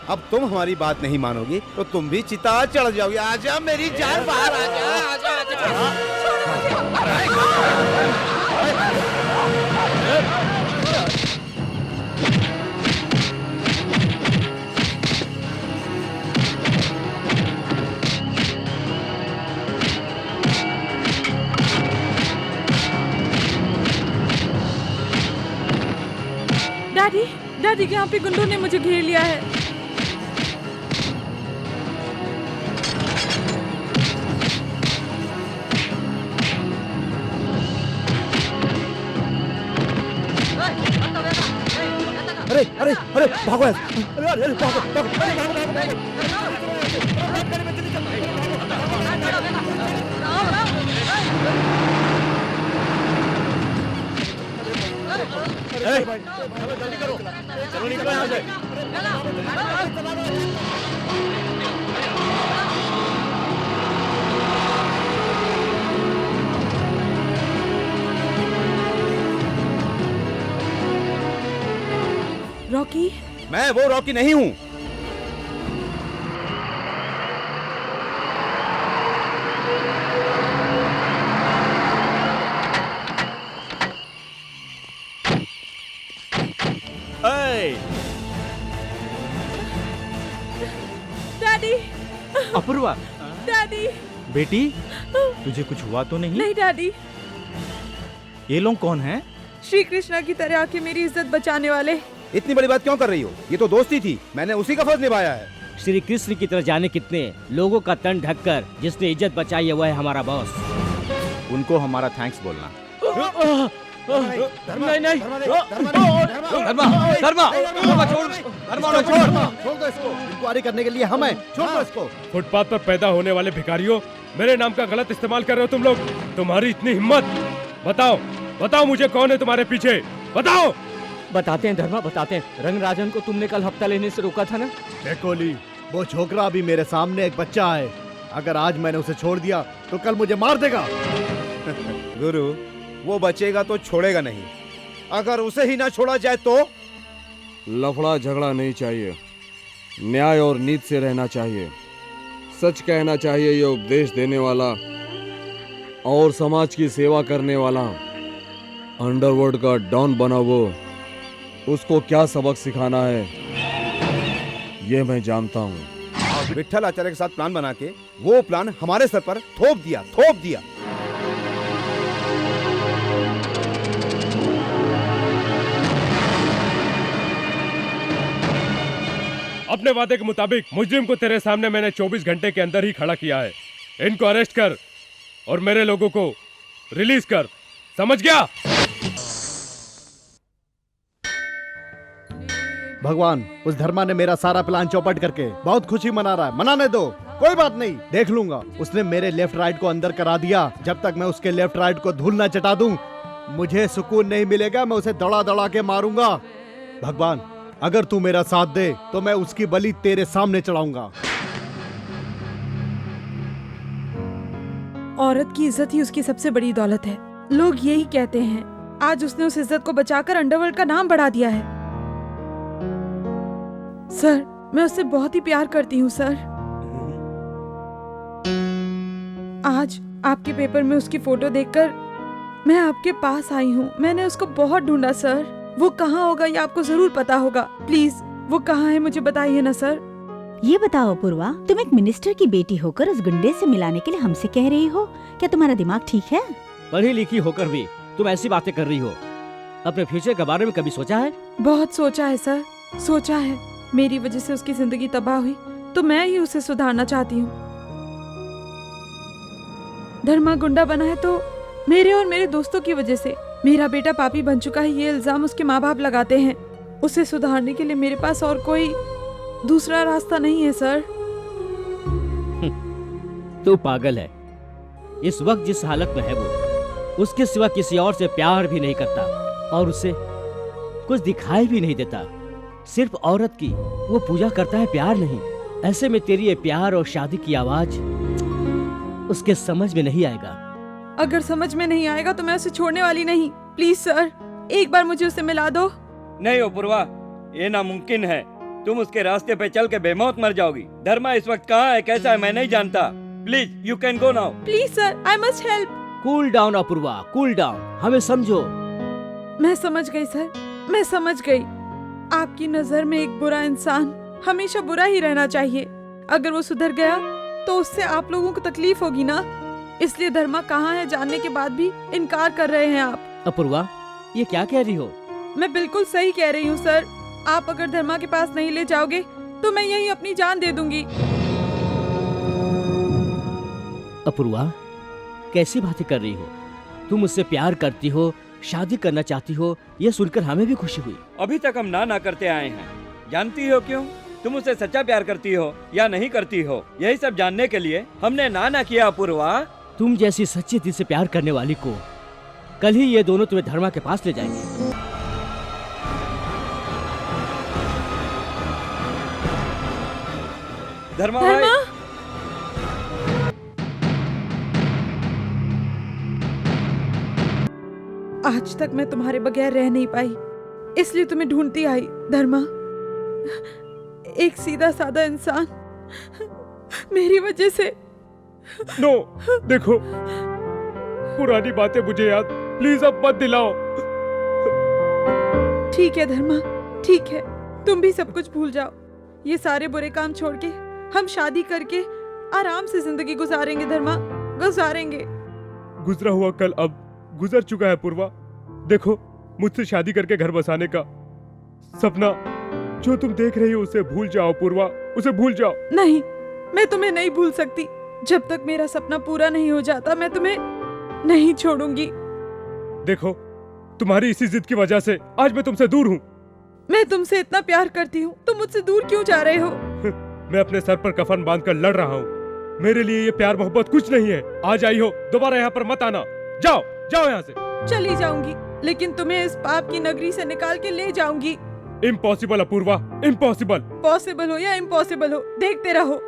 अब तुम हमारी बात नहीं मानोगी तो तुम भी चिता चढ़ जाओगी। आजा मेरी जान, बाहर आजा, आजा, आजा। डैडी, डैडी यहाँ पे गुंडों ने मुझे घेर लिया है। अरे अरे अरे भागो! अरे अरे भागो, भागो, भागो, जल्दी करो, चलो निकलो यहाँ से। रॉकी, मैं वो रॉकी नहीं हूँ। डैडी, अपूर्वा, डैडी, बेटी तुझे कुछ हुआ तो नहीं? नहीं डैडी। ये लोग कौन हैं? श्री कृष्णा की तरह आके मेरी इज्जत बचाने वाले। इतनी बड़ी बात क्यों कर रही हो? ये तो दोस्ती थी, मैंने उसी का फर्ज निभाया है। श्री कृष्ण की तरह जाने कितने लोगों का तन ढककर जिसने इज्जत बचाई है, वह है हमारा बॉस। उनको हमारा थैंक्स बोलना। नहीं नहीं, छोड़ दो इसको। इंक्वायरी करने के लिए हम हैं, छोड़ दो इसको। फुटपाथ पर पैदा होने वाले भिखारियों, मेरे नाम का गलत इस्तेमाल कर रहे हो तुम लोग। तुम्हारी इतनी हिम्मत! बताओ, बताओ मुझे कौन है तुम्हारे पीछे, बताओ। बताते हैं धर्मा, बताते हैं। रंगराजन को तुमने कल हफ्ता लेने से रोका था ना? कोहली, वो छोकरा अभी मेरे सामने एक बच्चा है। अगर आज मैंने उसे छोड़ दिया तो कल मुझे मार देगा। गुरु, वो बचेगा तो छोड़ेगा नहीं। अगर उसे ही ना छोड़ा जाए तो? लफड़ा झगड़ा नहीं चाहिए, न्याय और नीति से रहना चाहिए। सच कहना चाहिए। ये उपदेश देने वाला और समाज की सेवा करने वाला अंडरवर्ल्ड का डॉन बना वो, उसको क्या सबक सिखाना है ये मैं जानता हूँ। विठल आचार्य के साथ प्लान बना के वो प्लान हमारे सर पर थोप दिया। अपने वादे के मुताबिक मुजरिम को तेरे सामने मैंने 24 घंटे के अंदर ही खड़ा किया है। इनको अरेस्ट कर और मेरे लोगों को रिलीज कर, समझ गया? भगवान, उस धर्मा ने मेरा सारा प्लान चौपट करके बहुत खुशी मना रहा है। मनाने दो, कोई बात नहीं, देख लूंगा। उसने मेरे लेफ्ट राइट को अंदर करा दिया। जब तक मैं उसके लेफ्ट राइट को धूल ना चटा दूं, मुझे सुकून नहीं मिलेगा। मैं उसे दौड़ा दौड़ा के मारूंगा। भगवान, अगर तू मेरा साथ दे तो मैं उसकी बलि तेरे सामने चढ़ाऊंगा। औरत की इज्जत ही उसकी सबसे बड़ी दौलत है, लोग यही कहते हैं। आज उसने उस इज्जत को बचाकर अंडरवर्ल्ड का नाम बढ़ा दिया है। सर, मैं उससे बहुत ही प्यार करती हूँ सर। आज आपके पेपर में उसकी फोटो देखकर मैं आपके पास आई हूँ। मैंने उसको बहुत ढूंढा सर। वो कहाँ होगा ये आपको जरूर पता होगा। प्लीज वो कहाँ है मुझे बताइए ना सर। ये बताओ पूर्वा, तुम एक मिनिस्टर की बेटी होकर उस गुंडे से मिलाने के लिए हमसे कह रही हो? क्या तुम्हारा दिमाग ठीक है? पढ़ी लिखी होकर भी तुम ऐसी बातें कर रही हो। अपने फ्यूचर के बारे में कभी सोचा है? बहुत सोचा है सर, सोचा है। मेरी वजह से उसकी जिंदगी तबाह हुई तो मैं ही उसे सुधारना चाहती हूँ। धर्मा गुंडा बना है तो मेरे और मेरे दोस्तों की वजह से। मेरा बेटा पापी बन चुका है, ये इल्जाम उसके माँ बाप लगाते हैं। उसे सुधारने के लिए मेरे पास और कोई दूसरा रास्ता नहीं है सर। तू पागल है। इस वक्त जिस हालत में है वो, उसके सिवा किसी और से प्यार भी नहीं करता और उसे कुछ दिखाई भी नहीं देता। सिर्फ औरत की वो पूजा करता है, प्यार नहीं। ऐसे में तेरी ये प्यार और शादी की आवाज उसके समझ में नहीं आएगा। अगर समझ में नहीं आएगा तो मैं उसे छोड़ने वाली नहीं। प्लीज सर, एक बार मुझे उससे मिला दो। नहीं अपूर्वा, ये नामुमकिन है। तुम उसके रास्ते पे चल के बेमौत मर जाओगी। धर्मा इस वक्त कहाँ है, कैसा है, मैं नहीं जानता। Please you can go now. Please sir, I must help. Cool down Apurva, cool down, हमें समझो। मैं समझ गई सर, मैं समझ गई। आपकी नजर में एक बुरा इंसान हमेशा बुरा ही रहना चाहिए। अगर वो सुधर गया तो उससे आप लोगों को तकलीफ होगी ना, इसलिए धर्मा कहाँ है जानने के बाद भी इनकार कर रहे हैं आप। अपूर्वा, ये क्या कह रही हो? मैं बिल्कुल सही कह रही हूँ सर। आप अगर धर्मा के पास नहीं ले जाओगे तो मैं यही अपनी जान दे दूंगी। अपूर्वा, कैसी बातें कर रही हो? तुम मुझसे प्यार करती हो, शादी करना चाहती हो, ये सुनकर हमें भी खुशी हुई। अभी तक हम ना करते आए हैं। जानती हो क्यों? तुम उससे सच्चा प्यार करती हो या नहीं करती हो, यही सब जानने के लिए हमने ना किया। अपूर्वा, तुम जैसी सच्चे दिल से प्यार करने वाली को कल ही ये दोनों तुम्हें धर्मा के पास ले जाएंगे। धर्मा भाई, आज तक मैं तुम्हारे बगैर रह नहीं पाई, इसलिए तुम्हें ढूंढती आई। धर्मा, एक सीधा साधा इंसान मेरी वजह से। नो, देखो पुरानी बातें मुझे याद, प्लीज अब मत दिलाओ। ठीक है धर्मा, ठीक है, तुम भी सब कुछ भूल जाओ। ये सारे बुरे काम छोड़ के हम शादी करके आराम से जिंदगी गुजारेंगे धर्मा, गुजारेंगे। गुजरा हुआ कल अब गुजर चुका है पूर्वा। देखो, मुझसे शादी करके घर बसाने का सपना जो तुम देख रही हो उसे भूल जाओ पूर्वा, उसे भूल जाओ। नहीं, मैं तुम्हें नहीं भूल सकती। जब तक मेरा सपना पूरा नहीं हो जाता मैं तुम्हें नहीं छोड़ूंगी। देखो, तुम्हारी इसी जिद की वजह से आज मैं तुमसे दूर हूँ। मैं तुमसे इतना प्यार करती हूँ, तुम मुझसे दूर क्यों जा रहे हो? मैं अपने सर पर कफन बांधकर लड़ रहा हूँ। मेरे लिए ये प्यार मोहब्बत कुछ नहीं है। आज आई हो, दोबारा यहाँ पर मत आना। जाओ, जाओ यहाँ से। चली जाऊंगी, लेकिन तुम्हें इस पाप की नगरी से निकाल के ले जाऊंगी। Impossible Apoorva, impossible. पॉसिबल हो या इम्पॉसिबल हो, देखते रहो।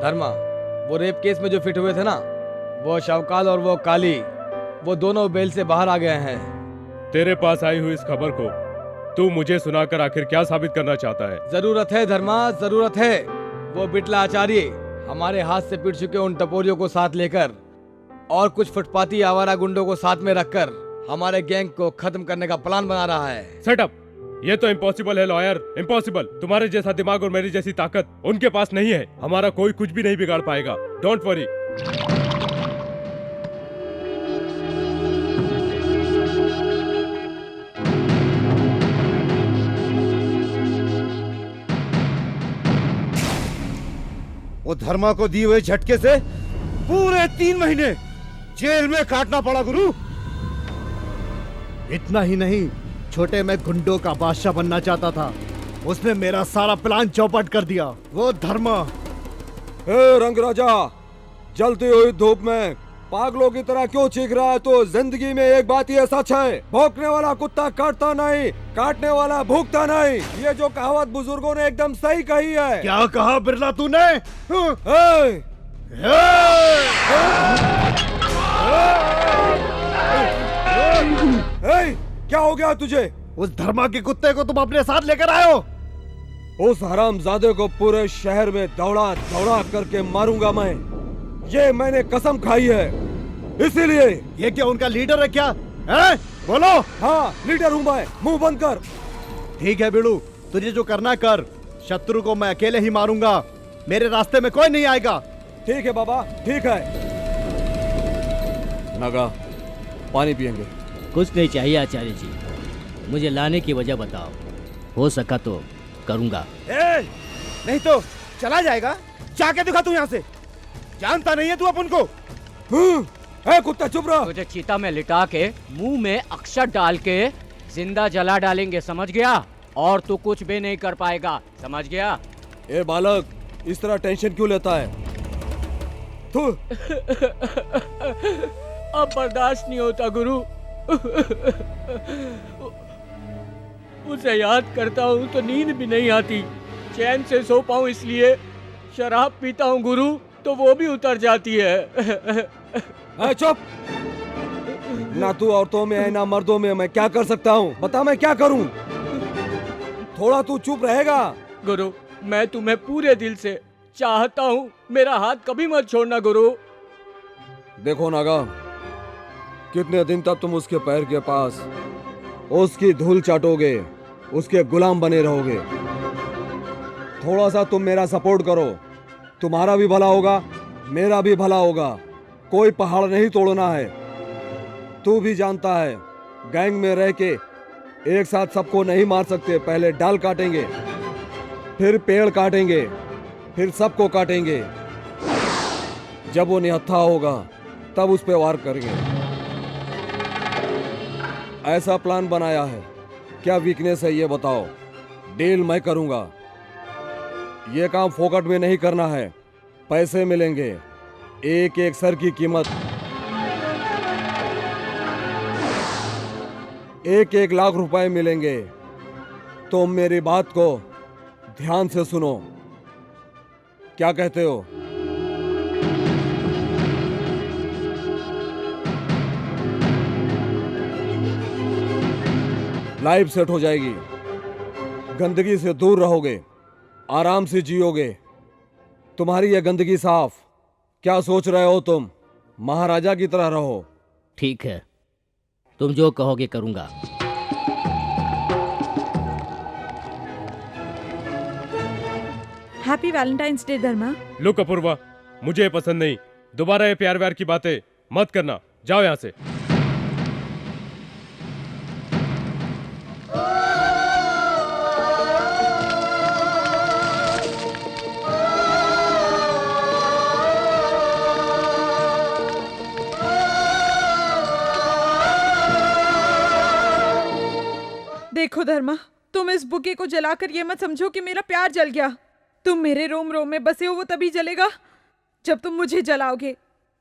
धर्मा, वो रेप केस में जो फिट हुए थे ना, वो शवकाल और वो काली, वो दोनों बेल से बाहर आ गए हैं। तेरे पास आई हुई इस खबर को तू मुझे सुनाकर आखिर क्या साबित करना चाहता है? जरूरत है धर्मा, जरूरत है। वो बिटला आचार्य हमारे हाथ से पिट चुके उन टपोरियों को साथ लेकर और कुछ फुटपाती आवारा गुंडों को साथ में रखकर हमारे गैंग को खत्म करने का प्लान बना रहा है। Set up. ये तो इम्पॉसिबल है लॉयर, इम्पॉसिबल। तुम्हारे जैसा दिमाग और मेरी जैसी ताकत उनके पास नहीं है। हमारा कोई कुछ भी नहीं बिगाड़ पाएगा। Don't worry. वो धर्मा को दिए हुए झटके से पूरे 3 महीने जेल में काटना पड़ा गुरु। इतना ही नहीं, छोटे में गुंडों का बादशाह बनना चाहता था, उसने मेरा सारा प्लान चौपट कर दिया। वो धर्मा। ए रंग राजा, जलती हुई धूप में पागलों की तरह क्यों चीख रहा है? तो जिंदगी में एक बात ये सच है, भौंकने वाला कुत्ता काटता नहीं, काटने वाला भूखता नहीं। ये जो कहावत बुजुर्गों ने एकदम सही कही है। क्या कहा बिरला तूने? क्या हो गया तुझे? उस धर्मा के कुत्ते को तुम अपने साथ लेकर आए हो? उस हरामजादे को पूरे शहर में दौड़ा दौड़ा करके मारूंगा मैं। ये मैंने कसम खाई है, इसीलिए। ये क्या उनका लीडर है क्या? है? बोलो। हाँ, लीडर हूँ मैं, मुंह बंद कर। ठीक है बिड़ू, तुझे जो करना कर। शत्रु को मैं अकेले ही मारूंगा, मेरे रास्ते में कोई नहीं आएगा। ठीक है बाबा, ठीक है। नागा, पानी पियेंगे? कुछ नहीं चाहिए आचार्य जी, मुझे लाने की वजह बताओ, हो सका तो करूंगा। नहीं तो चला जाएगा। जाके दिखा तू यहाँ से। जानता नहीं है तू अपन को। कुत्ता चुप रहा। तुझे चीता में लिटा के मुंह में अक्षर डाल के जिंदा जला डालेंगे, समझ गया? और तू कुछ भी नहीं कर पाएगा, समझ गया? ए बालक, इस तरह टेंशन क्यों लेता है? तू अब बर्दाश्त नहीं होता गुरु। उसे याद करता हूँ तो नींद भी नहीं आती, चैन से सो पाऊँ इसलिए शराब पीता हूँ गुरु, तो वो भी उतर जाती है। चुप। ना तू औरतों में है ना मर्दों में, मैं क्या कर सकता हूँ? बता मैं क्या करूँ? थोड़ा तू चुप रहेगा? गुरु, मैं तुम्हें पूरे दिल से चाहता हूँ, मेरा हाथ कभी मत छोड़ना गुरु। देखो नागा, कितने दिन तक तुम उसके पैर के पास उसकी धूल चाटोगे, उसके गुलाम बने रहोगे? थोड़ा सा तुम मेरा सपोर्ट करो, तुम्हारा भी भला होगा, मेरा भी भला होगा। कोई पहाड़ नहीं तोड़ना है। तू भी जानता है, गैंग में रह के एक साथ सबको नहीं मार सकते। पहले डाल काटेंगे, फिर पेड़ काटेंगे, फिर सबको काटेंगे। जब वो निहत्था होगा तब उस पे वार करेंगे। ऐसा प्लान बनाया है। क्या वीकनेस है ये बताओ? डील मैं करूंगा। ये काम फोकट में नहीं करना है, पैसे मिलेंगे, एक एक सर की कीमत 1-1 लाख रुपए मिलेंगे। तुम मेरी बात को ध्यान से सुनो, क्या कहते हो? लाइफ सेट हो जाएगी, गंदगी से दूर रहोगे, आराम से जियोगे। तुम्हारी यह गंदगी साफ। क्या सोच रहे हो तुम? महाराजा की तरह रहो। ठीक है, तुम जो कहोगे करूंगा। हैप्पी वैलेंटाइंस डे धर्मा। लुक अपूर्वा, मुझे ये पसंद नहीं। दोबारा ये प्यार व्यार की बातें मत करना, जाओ यहाँ से। देखो धर्मा, तुम इस बुके को जलाकर ये मत समझो कि मेरा प्यार जल गया। तुम मेरे रोम रोम में बसे हो, वो तभी जलेगा जब तुम मुझे जलाओगे।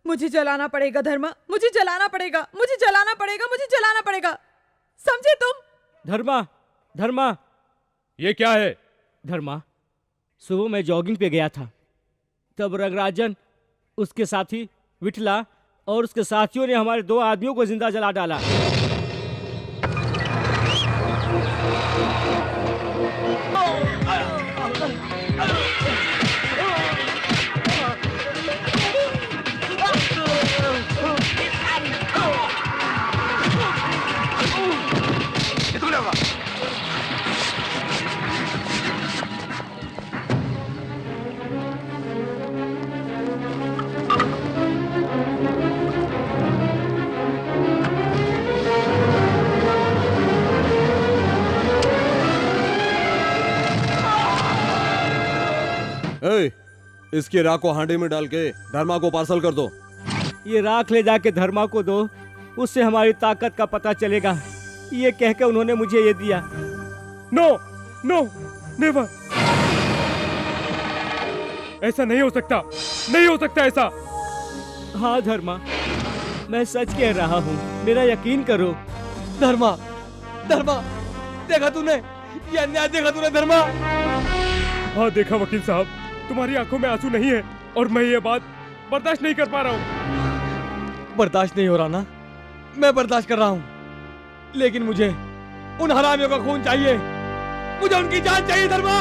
मुझे जलाना पड़ेगा धर्मा, मुझे जलाना पड़ेगा, मुझे जलाना पड़ेगा, मुझे जलाना पड़ेगा, समझे तुम? धर्मा, धर्मा, ये क्या है? धर्मा, सुबह मैं जॉगिंग पे गया था, तब रंगराजन, उसके साथी विठला और उसके साथियों ने हमारे 2 आदमियों को जिंदा जला डाला। इसकी राख को हांडी में डाल के धर्मा को पार्सल कर दो। ये राख ले जाके धर्मा को दो, उससे हमारी ताकत का पता चलेगा। ये कहकर उन्होंने मुझे ये दिया। नो नो नेवर, ऐसा नहीं हो सकता, नहीं हो सकता ऐसा। हाँ धर्मा, मैं सच कह रहा हूँ, मेरा यकीन करो। धर्मा, धर्मा, देखा तूने ये अन्याय? देखा तूने धर्मा? हाँ देखा वकील साहब, तुम्हारी आंखों में आंसू नहीं है और मैं ये बात बर्दाश्त नहीं कर पा रहा हूँ। बर्दाश्त नहीं हो रहा ना? मैं बर्दाश्त कर रहा हूँ, लेकिन मुझे उन हरामियों का खून चाहिए, मुझे उनकी जान चाहिए धर्मा।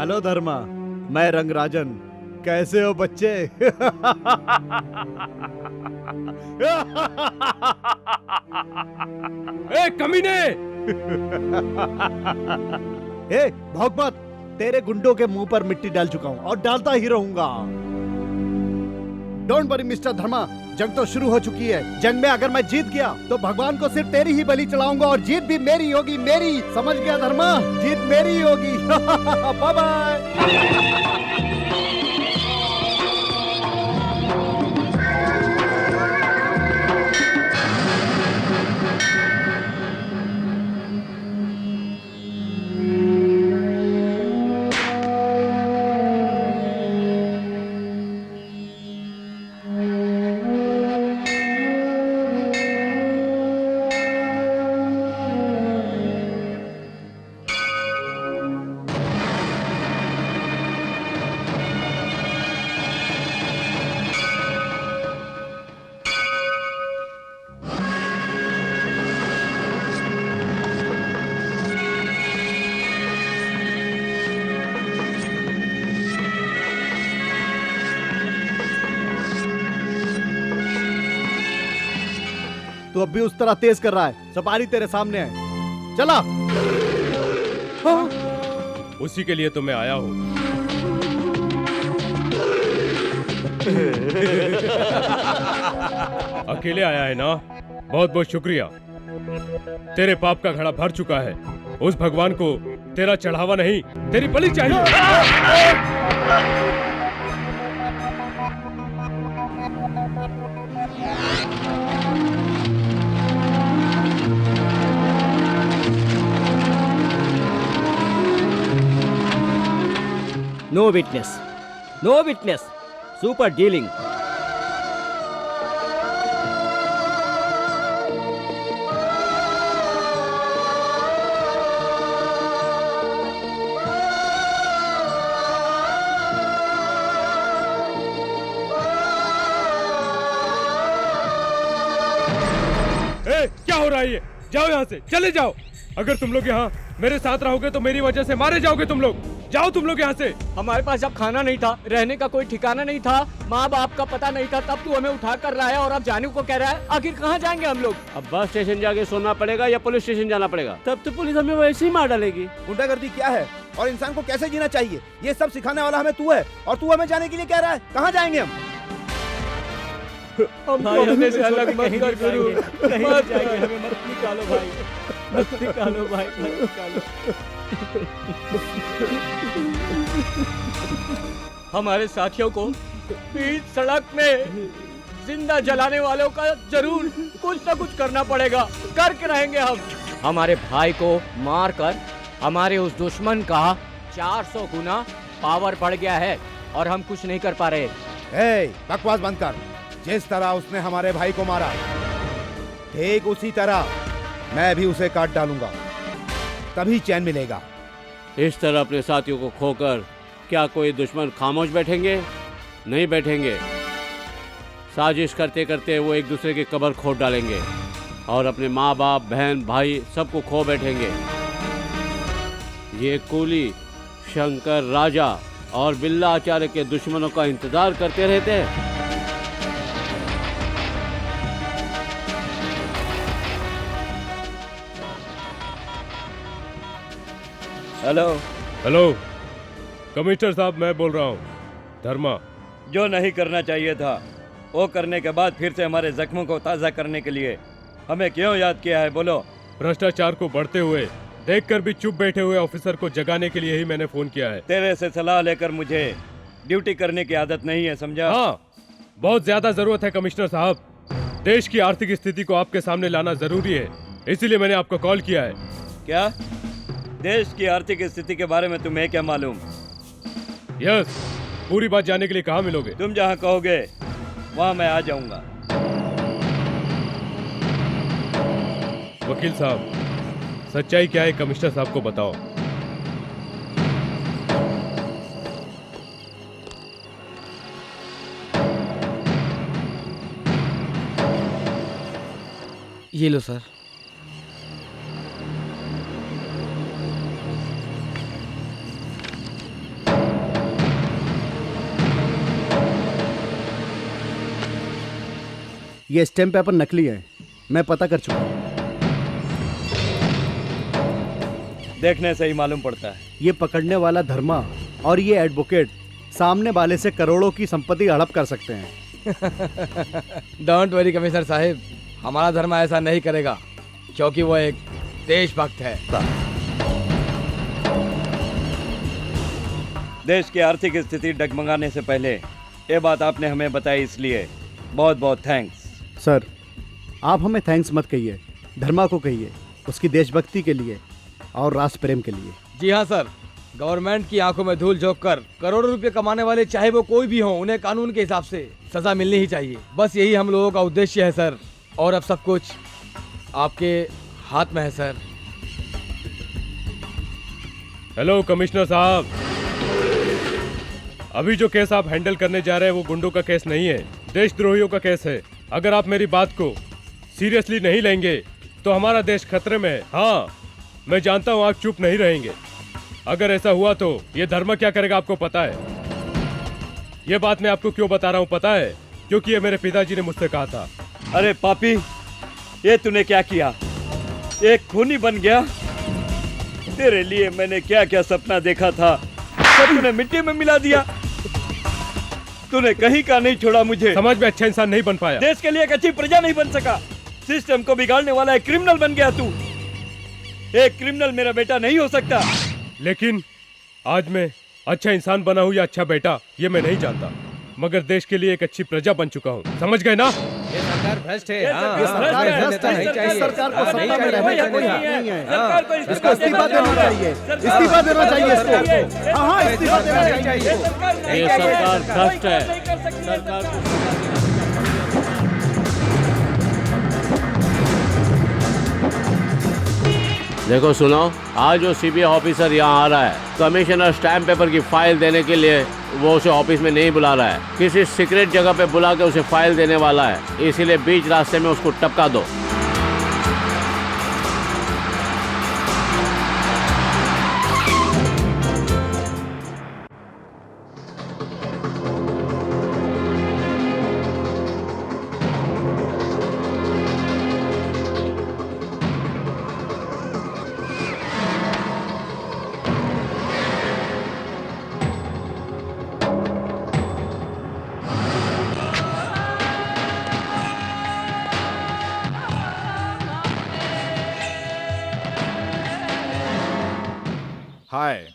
हेलो धर्मा, मैं रंगराजन। कैसे हो बच्चे? ए कमीने! ए भौंक मत, तेरे गुंडों के मुंह पर मिट्टी डाल चुका हूं और डालता ही रहूंगा। डोंट वरी मिस्टर धर्मा, जंग तो शुरू हो चुकी है। जंग में अगर मैं जीत गया तो भगवान को सिर्फ तेरी ही बलि चढ़ाऊंगा और जीत भी मेरी होगी, मेरी। समझ गया धर्मा? जीत मेरी ही होगी। Bye bye. तू अब भी उस तरह तेज कर रहा है, सवारी तेरे सामने है। चला। हाँ। उसी के लिए तो मैं आया हूं। अकेले आया है ना? बहुत बहुत शुक्रिया। तेरे पाप का घड़ा भर चुका है। उस भगवान को तेरा चढ़ावा नहीं, तेरी बलि चाहिए। No witness, no witness, super dealing. क्या हो रहा है ये? जाओ यहाँ से, चले जाओ। अगर तुम लोग यहाँ मेरे साथ रहोगे तो मेरी वजह से मारे जाओगे तुम लोग। जाओ तुम लोग यहाँ से। हमारे पास जब खाना नहीं था, रहने का कोई ठिकाना नहीं था, माँ बाप का पता नहीं था, तब तू हमें उठा कर रहा है और अब जाने को कह रहा है। आखिर कहाँ जाएंगे हम लोग? अब बस स्टेशन जाके सोना पड़ेगा या पुलिस स्टेशन जाना पड़ेगा। तब तो पुलिस हमें वैसे ही मार डालेगी। गुंडागर्दी क्या है और इंसान को कैसे जीना चाहिए, ये सब सिखाने वाला हमें तू है और तू हमें जाने के लिए कह रहा है। कहाँ जाएंगे हम? भाई हमें से अलग मत कर गुरु, मत जाएंगे, हमें मत निकालो भाई, मत निकालो भाई, मत निकालो। हमारे साथियों को बीच सड़क में जिंदा जलाने वालों का जरूर कुछ न कुछ करना पड़ेगा, करके रहेंगे हम। हमारे भाई को मारकर हमारे उस दुश्मन का 400 गुना पावर बढ़ गया है और हम कुछ नहीं कर पा रहे। बकवास बंद कर। जिस तरह उसने हमारे भाई को मारा, ठीक उसी तरह मैं भी उसे काट डालूंगा, तभी चैन मिलेगा। इस तरह अपने साथियों को खोकर क्या कोई दुश्मन खामोश बैठेंगे? नहीं बैठेंगे। साजिश करते करते वो एक दूसरे की कब्र खोद डालेंगे और अपने माँ बाप, बहन, भाई सबको खो बैठेंगे। ये कूली शंकर राजा और बिल्ला आचार्य के दुश्मनों का इंतजार करते रहते हैं। हेलो हेलो कमिश्नर साहब, मैं बोल रहा हूँ धर्मा। जो नहीं करना चाहिए था वो करने के बाद फिर से हमारे जख्मों को ताज़ा करने के लिए हमें क्यों याद किया है? बोलो। भ्रष्टाचार को बढ़ते हुए देखकर भी चुप बैठे हुए ऑफिसर को जगाने के लिए ही मैंने फोन किया है। तेरे से सलाह लेकर मुझे ड्यूटी करने की आदत नहीं है, समझा? हाँ, बहुत ज्यादा जरूरत है कमिश्नर साहब। देश की आर्थिक स्थिति को आपके सामने लाना जरूरी है, इसीलिए मैंने आपको कॉल किया है। क्या देश की आर्थिक स्थिति के बारे में तुम्हें क्या मालूम? यस, पूरी बात जानने के लिए कहाँ मिलोगे? तुम जहाँ कहोगे वहाँ मैं आ जाऊंगा। वकील साहब, सच्चाई क्या है कमिश्नर साहब को बताओ। ये लो सर। ये स्टैम्प पेपर नकली है, मैं पता कर चुका हूँ। देखने से ही मालूम पड़ता है। ये पकड़ने वाला धर्मा और ये एडवोकेट सामने वाले से करोड़ों की संपत्ति हड़प कर सकते हैं। डोंट वरी कमिश्नर साहिब, हमारा धर्म ऐसा नहीं करेगा क्योंकि वो एक देशभक्त है। देश की आर्थिक स्थिति डगमगाने से पहले ये बात आपने हमें बताई, इसलिए बहुत बहुत थैंक्स। सर, आप हमें थैंक्स मत कहिए, धर्मा को कहिए, उसकी देशभक्ति के लिए और राष्ट्र प्रेम के लिए। जी हाँ सर, गवर्नमेंट की आंखों में धूल झोंक कर करोड़ों रुपए कमाने वाले चाहे वो कोई भी हो, उन्हें कानून के हिसाब से सजा मिलनी ही चाहिए। बस यही हम लोगों का उद्देश्य है सर, और अब सब कुछ आपके हाथ में है सर। हेलो कमिश्नर साहब, अभी जो केस आप हैंडल करने जा रहे हैं वो गुंडों का केस नहीं है, देशद्रोहियों का केस है। अगर आप मेरी बात को सीरियसली नहीं लेंगे तो हमारा देश खतरे में है। हाँ, मैं जानता हूँ आप चुप नहीं रहेंगे। अगर ऐसा हुआ तो ये धर्म क्या करेगा आपको पता है। ये बात मैं आपको क्यों बता रहा हूँ पता है? क्योंकि ये मेरे पिताजी ने मुझसे कहा था। अरे पापी, ये तूने क्या किया? एक खूनी बन गया। तेरे लिए मैंने क्या क्या सपना देखा था, सब तूने मिट्टी में मिला दिया। तूने कहीं का नहीं छोड़ा मुझे। समाज में अच्छा इंसान नहीं बन पाया, देश के लिए एक अच्छी प्रजा नहीं बन सका, सिस्टम को बिगाड़ने वाला एक क्रिमिनल बन गया तू। एक क्रिमिनल मेरा बेटा नहीं हो सकता। लेकिन आज मैं अच्छा इंसान बना हूँ या अच्छा बेटा ये मैं नहीं जानता, मगर देश के लिए एक अच्छी प्रजा बन चुका हूँ। समझ गए ना? ये सरकार भ्रष्ट है। सरकार को सत्ता में रहने का कोई हक नहीं है। इसको इस्तीफा देना चाहिए, इस्तीफा देना चाहिए इसको। हाँ, इस्तीफा देना चाहिए। ये सरकार भ्रष्ट है। सरकार को देखो सुनो, आज जो सीबीआई ऑफिसर यहाँ आ रहा है, कमिश्नर स्टैम्प पेपर की फाइल देने के लिए वो उसे ऑफिस में नहीं बुला रहा है, किसी सीक्रेट जगह पे बुला के उसे फाइल देने वाला है। इसीलिए बीच रास्ते में उसको टपका दो। हाय।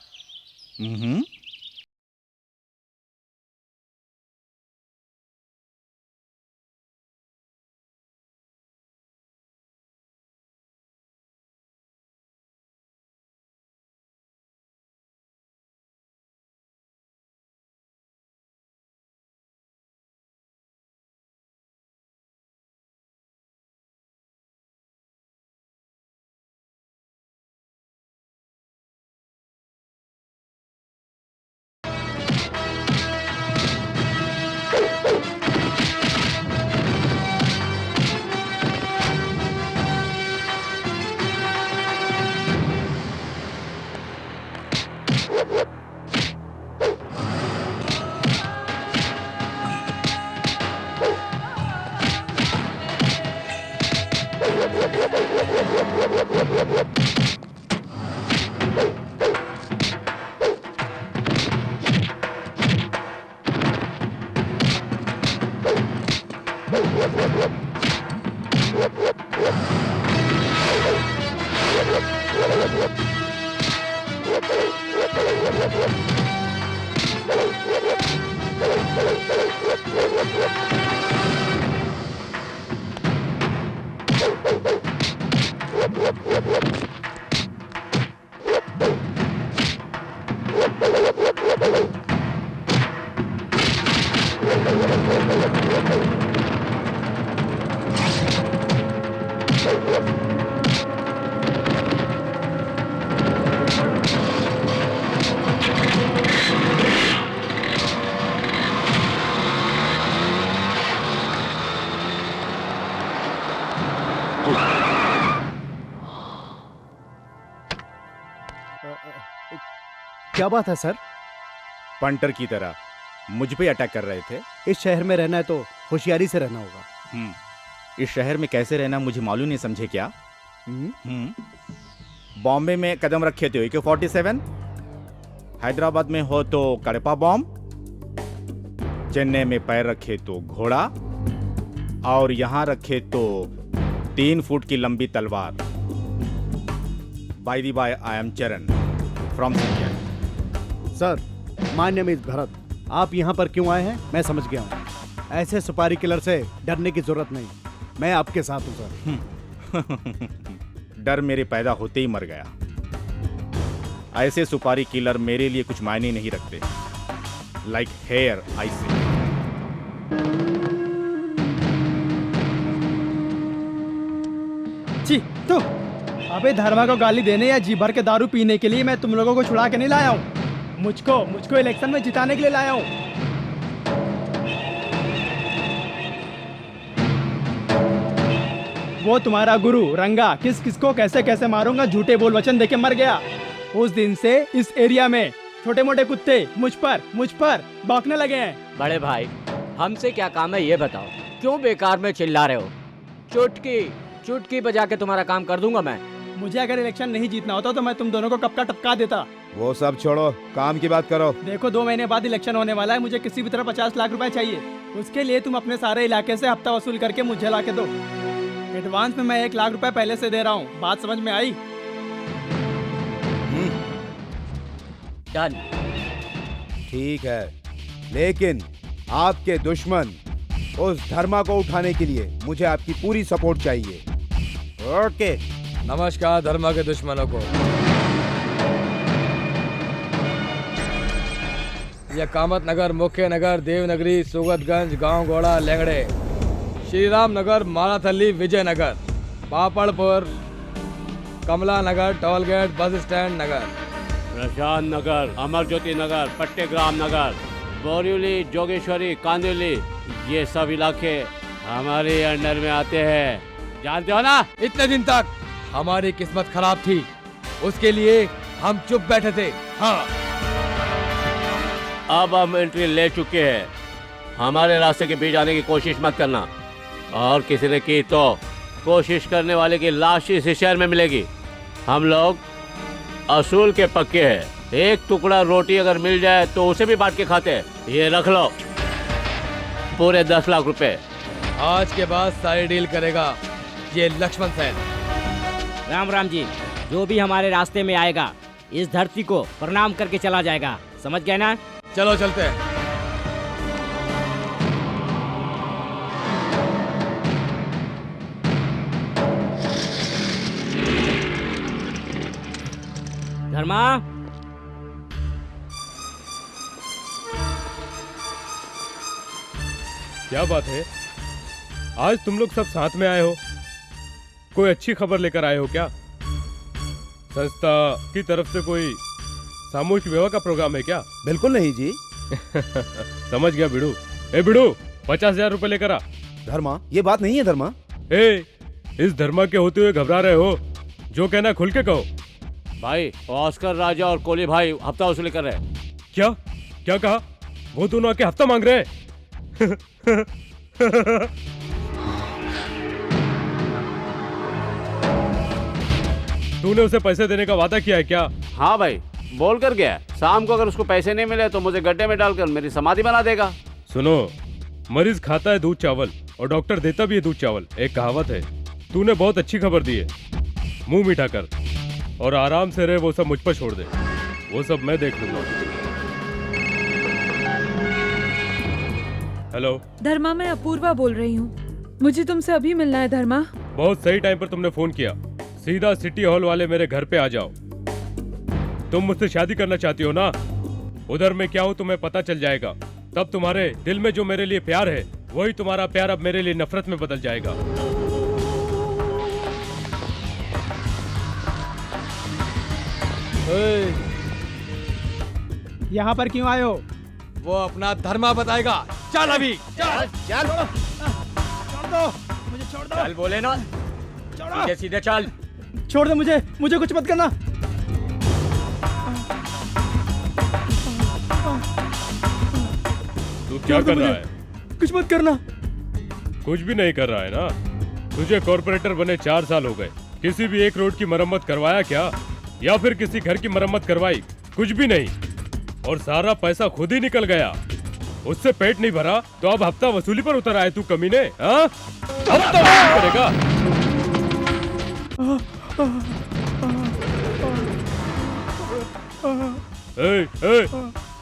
क्या बात है सर? पंटर की तरह मुझ पे अटैक कर रहे थे। इस शहर में रहना है तो होशियारी से रहना होगा। इस शहर में कैसे रहना मुझे मालूम नहीं, समझे क्या? बॉम्बे में कदम रखे तो AK-47, हैदराबाद में हो तो कड़पा बॉम्ब, चेन्नई में पैर रखे तो घोड़ा, और यहाँ रखे तो 3 फुट की लंबी तलवार। By the by, I am Charan from Scindia. Sir, my name is Bharat. आप यहाँ पर क्यों आए हैं मैं समझ गया हूँ। ऐसे सुपारी किलर से डरने की जरूरत नहीं, मैं आपके साथ हूँ सर। डर मेरे पैदा होते ही मर गया। ऐसे सुपारी किलर मेरे लिए कुछ मायने नहीं रखते। लाइक हेयर आई से। छी तो अबे धर्मा को गाली देने या जी भर के दारू पीने के लिए मैं तुम लोगों को छुड़ा के नहीं लाया हूँ। मुझको इलेक्शन में जिताने के लिए लाया हूँ। वो तुम्हारा गुरु रंगा किस किसको कैसे कैसे मारूंगा झूठे बोल वचन देके मर गया। उस दिन से इस एरिया में छोटे मोटे कुत्ते मुझ पर भौंकने लगे हैं। बड़े भाई, हमसे क्या काम है ये बताओ, क्यों बेकार में चिल्ला रहे हो? चुटकी बजा के तुम्हारा काम कर दूंगा मैं। मुझे अगर इलेक्शन नहीं जीतना होता तो मैं तुम दोनों को कब का टपका देता। वो सब छोड़ो, काम की बात करो। देखो 2 महीने बाद इलेक्शन होने वाला है, मुझे किसी भी तरह 50 लाख रुपए चाहिए। उसके लिए तुम अपने सारे इलाके से हफ्ता वसूल करके मुझे ला के दो। एडवांस में मैं 1 लाख रुपए पहले से दे रहा हूँ। बात समझ में आई? डन। ठीक है, लेकिन आपके दुश्मन उस धर्मा को उठाने के लिए मुझे आपकी पूरी सपोर्ट चाहिए। ओके। नमस्कार धर्मा के दुश्मनों को। यह कामत नगर, मुख्य नगर, देवनगरी, सुगतगंज, गांव घोड़ा, लेंगड़े, श्री राम नगर, माराथली, विजयनगर, पापड़पुर, कमला नगर, टोलगेट, बस स्टैंड नगर, प्रशांत नगर, अमर ज्योति नगर, पट्टेग्राम नगर, बोरिवली, जोगेश्वरी, कांदिवली, ये सब इलाके हमारे अंडर में आते हैं। जानते हो ना? इतने दिन तक हमारी किस्मत खराब थी, उसके लिए हम चुप बैठे थे। हाँ, अब हम एंट्री ले चुके हैं। हमारे रास्ते के बीच आने की कोशिश मत करना, और किसी ने की तो कोशिश करने वाले की लाश इस शहर में मिलेगी। हम लोग असूल के पक्के हैं। एक टुकड़ा रोटी अगर मिल जाए तो उसे भी बांट के खाते हैं। ये रख लो, पूरे 10 लाख रुपए। आज के बाद सारी डील करेगा ये लक्ष्मण सेन। राम राम जी, जो भी हमारे रास्ते में आएगा इस धरती को प्रणाम करके चला जाएगा, समझ गए ना? चलो चलते हैं। धर्मा, क्या बात है, आज तुम लोग सब साथ में आए हो? कोई अच्छी खबर लेकर आए हो क्या? संस्था की तरफ से कोई सामूहिक विवाह का प्रोग्राम है क्या? बिल्कुल नहीं जी। समझ गया बिड़ू। ए बिड़ू, 50,000 रुपए लेकर आ। धर्मा, ये बात नहीं है धर्मा। इस धर्मा के होते हुए घबरा रहे हो? जो कहना खुल के कहो। भाई, ऑस्कर राजा और कोली भाई हफ्ता वसूली कर रहे हैं। क्या क्या कहा? वो दोनों आके हफ्ता मांग रहे हैं? तूने उसे पैसे देने का वादा किया है क्या? हाँ भाई, बोल कर गया, शाम को अगर उसको पैसे नहीं मिले तो मुझे गड्ढे में डालकर मेरी समाधि बना देगा। सुनो, मरीज खाता है दूध चावल और डॉक्टर देता भी है दूध चावल। एक कहावत है। तूने बहुत अच्छी खबर दी है, मुंह मीठा कर और आराम से रहे। वो सब मुझ पर छोड़ दे, वो सब मैं देख लूंगा। हेलो धर्मा, मैं अपूर्वा बोल रही हूँ। मुझे तुमसे अभी मिलना है धर्मा। बहुत सही टाइम पर तुमने फोन किया। सीधा सिटी हॉल वाले मेरे घर पे आ जाओ। तुम मुझसे शादी करना चाहती हो ना? उधर मैं क्या हूँ तुम्हें पता चल जाएगा। तब तुम्हारे दिल में जो मेरे लिए प्यार है, वही तुम्हारा प्यार अब मेरे लिए नफरत में बदल जाएगा। यहाँ पर क्यों आए हो? वो अपना धर्मा बताएगा। चल अभी, चल चल। छोड़ दो मुझे, छोड़ दो। चल बोले ना, सीधे सीधे चल। छोड़ दो मुझे, मुझे कुछ मत करना। तू क्या कर रहा है? कुछ मत करना। कुछ भी नहीं कर रहा है ना? तुझे कॉर्पोरेटर बने 4 साल हो गए, किसी भी एक रोड की मरम्मत करवाया क्या, या फिर किसी घर की मरम्मत करवाई? कुछ भी नहीं, और सारा पैसा खुद ही निकल गया। उससे पेट नहीं भरा तो अब हफ्ता वसूली पर उतर आए तू कमीने, हाँ? हफ्ता वसूली करेगा?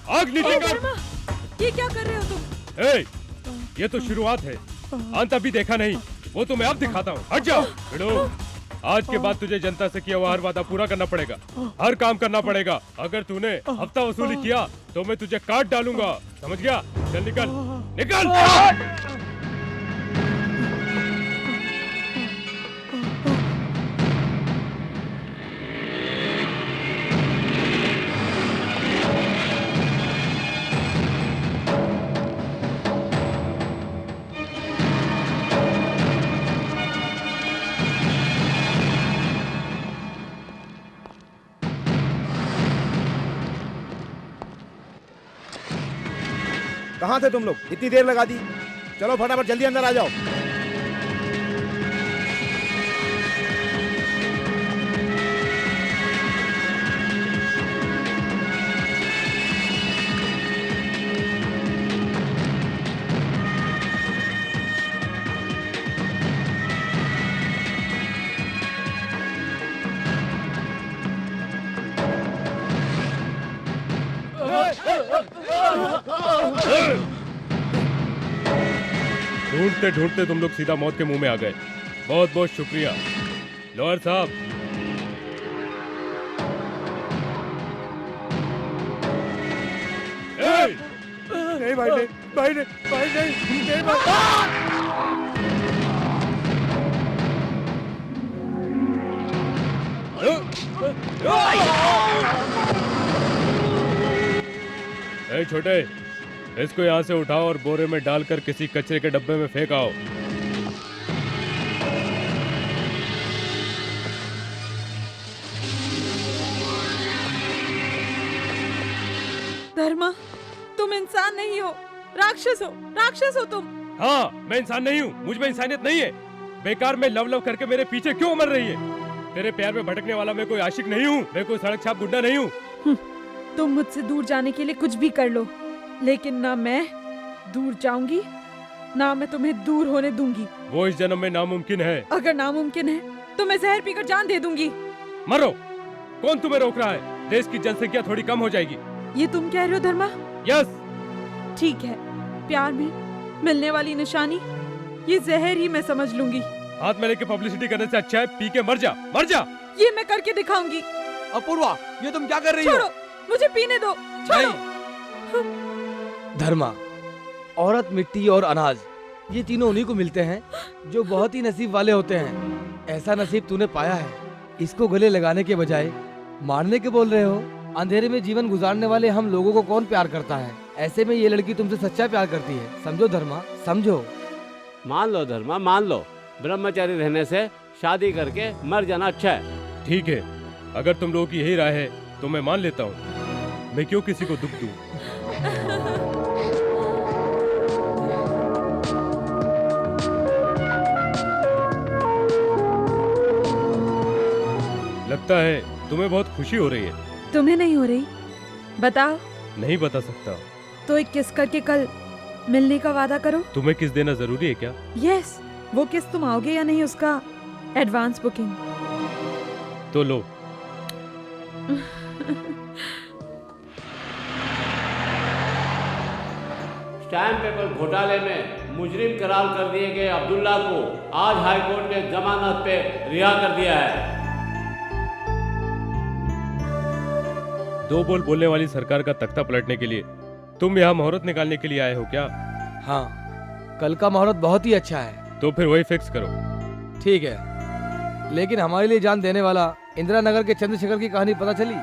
आग नीचे कर। ये क्या कर रहे हो तुम? ये तो शुरुआत है, अंत अभी देखा नहीं, वो तो मैं अब दिखाता हूँ। हट जाओ। भिड़ो, आज के बाद तुझे जनता से किया हुआ हर वादा पूरा करना पड़ेगा, हर काम करना पड़ेगा। अगर तूने हफ्ता वसूली किया तो मैं तुझे काट डालूंगा, समझ गया? चल निकल, निकल। कहाँ थे तुम लोग? इतनी देर लगा दी। चलो फटाफट जल्दी अंदर आ जाओ। ढूंढते ढूंढते तुम लोग सीधा मौत के मुंह में आ गए। बहुत बहुत शुक्रिया लॉयर साहब। नहीं भाई नहीं, भाई नहीं, भाई नहीं, नहीं ए छोटे, इसको यहाँ से उठाओ और बोरे में डालकर किसी कचरे के डब्बे में फेंक आओ। धर्मा, तुम इंसान नहीं हो, राक्षस हो, राक्षस हो तुम। हाँ, मैं इंसान नहीं हूँ, मुझ में इंसानियत नहीं है। बेकार में लव लव करके मेरे पीछे क्यों मर रही है? तेरे प्यार में भटकने वाला मैं कोई आशिक नहीं हूँ, मैं कोई सड़क छाप गुंडा नहीं हूँ। तुम मुझसे दूर जाने के लिए कुछ भी कर लो, लेकिन ना मैं दूर जाऊंगी, ना मैं तुम्हें दूर होने दूंगी। वो इस जन्म में नामुमकिन है। अगर नामुमकिन है तो मैं जहर पीकर जान दे दूंगी। मरो, कौन तुम्हें रोक रहा है? देश की जनसंख्या थोड़ी कम हो जाएगी। ये तुम कह रहे हो धर्मा? यस। ठीक है, प्यार में मिलने वाली निशानी ये जहर ही मैं समझ लूंगी। हाथ में लेके पब्लिसिटी करने से अच्छा है पी के मर जा, मर जा। ये मैं करके दिखाऊंगी। अपूर्वा, ये तुम क्या कर रही हो? छोड़ो, मुझे पीने दो, छोड़ो। धर्मा, औरत, मिट्टी और अनाज, ये तीनों उन्हीं को मिलते हैं जो बहुत ही नसीब वाले होते हैं। ऐसा नसीब तूने पाया है, इसको गले लगाने के बजाय मारने के बोल रहे हो? अंधेरे में जीवन गुजारने वाले हम लोगों को कौन प्यार करता है? ऐसे में ये लड़की तुमसे सच्चा प्यार करती है, समझो धर्मा, समझो। मान लो धर्मा, मान लो, ब्रह्मचारी रहने से शादी करके मर जाना अच्छा है। ठीक है, अगर तुम लोगों की यही राय है तो मैं मान लेता हूँ। मैं क्यों किसी को दुख दूं? लगता है तुम्हें बहुत खुशी हो रही है। तुम्हें नहीं हो रही? बताओ। नहीं बता सकता। तो एक किस करके कल मिलने का वादा करो। तुम्हें किस देना जरूरी है क्या? यस, वो किस तुम आओगे या नहीं उसका एडवांस बुकिंग। तो लो। स्टैम्प पेपर घोटाले में मुजरिम करार कर दिए गए अब्दुल्ला को आज हाईकोर्ट ने जमानत पे रिहा कर दिया है। दो बोल बोलने वाली सरकार का तख्ता पलटने के लिए तुम यहाँ मुहूर्त निकालने के लिए आए हो क्या? हाँ, कल का मुहूर्त बहुत ही अच्छा है। तो फिर वही फिक्स करो। ठीक है, लेकिन हमारे लिए जान देने वाला इंदिरा नगर के चंद्रशेखर की कहानी पता चली?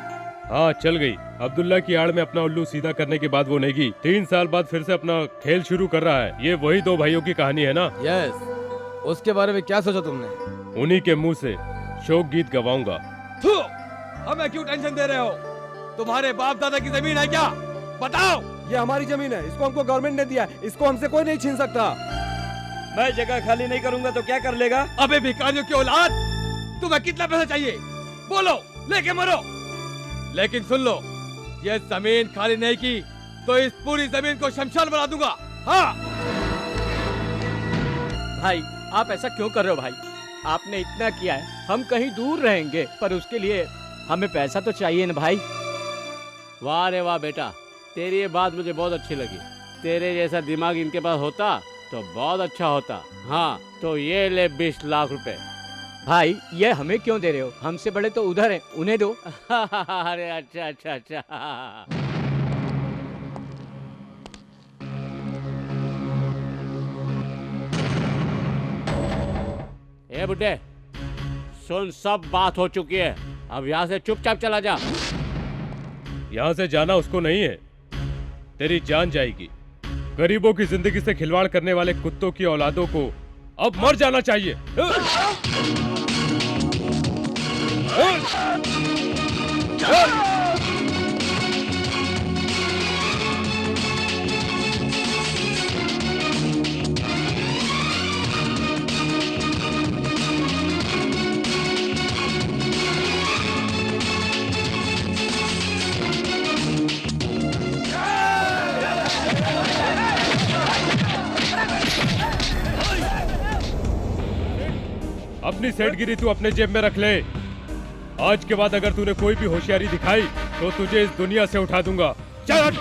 हाँ, चल गई। अब्दुल्ला की आड़ में अपना उल्लू सीधा करने के बाद वो नेगी 3 साल बाद फिर से अपना खेल शुरू कर रहा है। ये वही दो भाइयों की कहानी है ना? यस। उसके बारे में क्या सोचा तुमने? उन्हीं के मुंह से शोक गीत गवाऊंगा। हमें क्यों टेंशन दे रहे हो? तुम्हारे बाप दादा की जमीन है क्या? बताओ। ये हमारी जमीन है, इसको हमको गवर्नमेंट ने दिया है, इसको हमसे कोई नहीं छीन सकता। मैं जगह खाली नहीं करूंगा तो क्या कर लेगा? अबे भिखारियों की औलाद, तुम्हें कितना पैसा चाहिए? बोलो, लेके मरो। लेकिन सुन लो, ये जमीन खाली नहीं की तो इस पूरी जमीन को शमशान बना दूंगा। हाँ भाई, आप ऐसा क्यों कर रहे हो भाई? आपने इतना किया है, हम कहीं दूर रहेंगे, पर उसके लिए हमें पैसा तो चाहिए ना भाई। वाह रे वाह बेटा, तेरी ये बात मुझे बहुत अच्छी लगी। तेरे जैसा दिमाग इनके पास होता तो बहुत अच्छा होता। हाँ, तो ये ले 20 लाख रुपए। भाई, ये हमें क्यों दे रहे हो? हमसे बड़े तो उधर हैं, उन्हें दो। अरे अच्छा अच्छा अच्छा। ए बुड्ढे, सुन, सब बात हो चुकी है, अब यहाँ से चुपचाप चला जा। यहाँ से जाना उसको नहीं है, तेरी जान जाएगी। गरीबों की जिंदगी से खिलवाड़ करने वाले कुत्तों की औलादों को अब मर जाना चाहिए। अपनी सेठगिरी तू अपने जेब में रख ले। आज के बाद अगर तूने कोई भी होशियारी दिखाई तो तुझे इस दुनिया से उठा दूंगा। चल।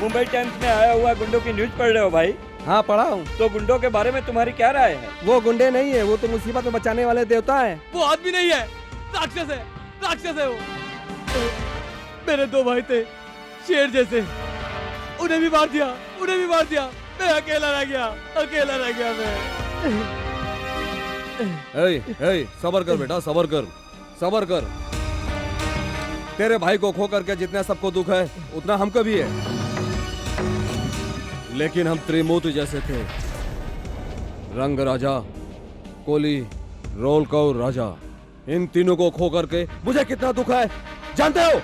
मुंबई टाइम्स में आया हुआ गुंडों की न्यूज पढ़ रहे हो भाई? हाँ पढ़ा हूँ। तो गुंडों के बारे में तुम्हारी क्या राय है? वो गुंडे नहीं है, वो तो मुसीबत में बचाने वाले देवता है। वो आदमी नहीं है, राक्षस है, राक्षस है वो। मेरे 2 भाई थे, शेर जैसे, उन्हें भी मार दिया, उन्हें भी मार दिया। मैं अकेला रह गया, अकेला रह गया मैं। सबर कर बेटा, सबर कर, सबर कर। तेरे भाई को खो करके जितना सबको दुख है उतना हमको भी है, लेकिन हम त्रिमूर्ति जैसे थे। रंग राजा, कोली, रोल कौर राजा, इन तीनों को खो करके मुझे कितना दुख है जानते हो?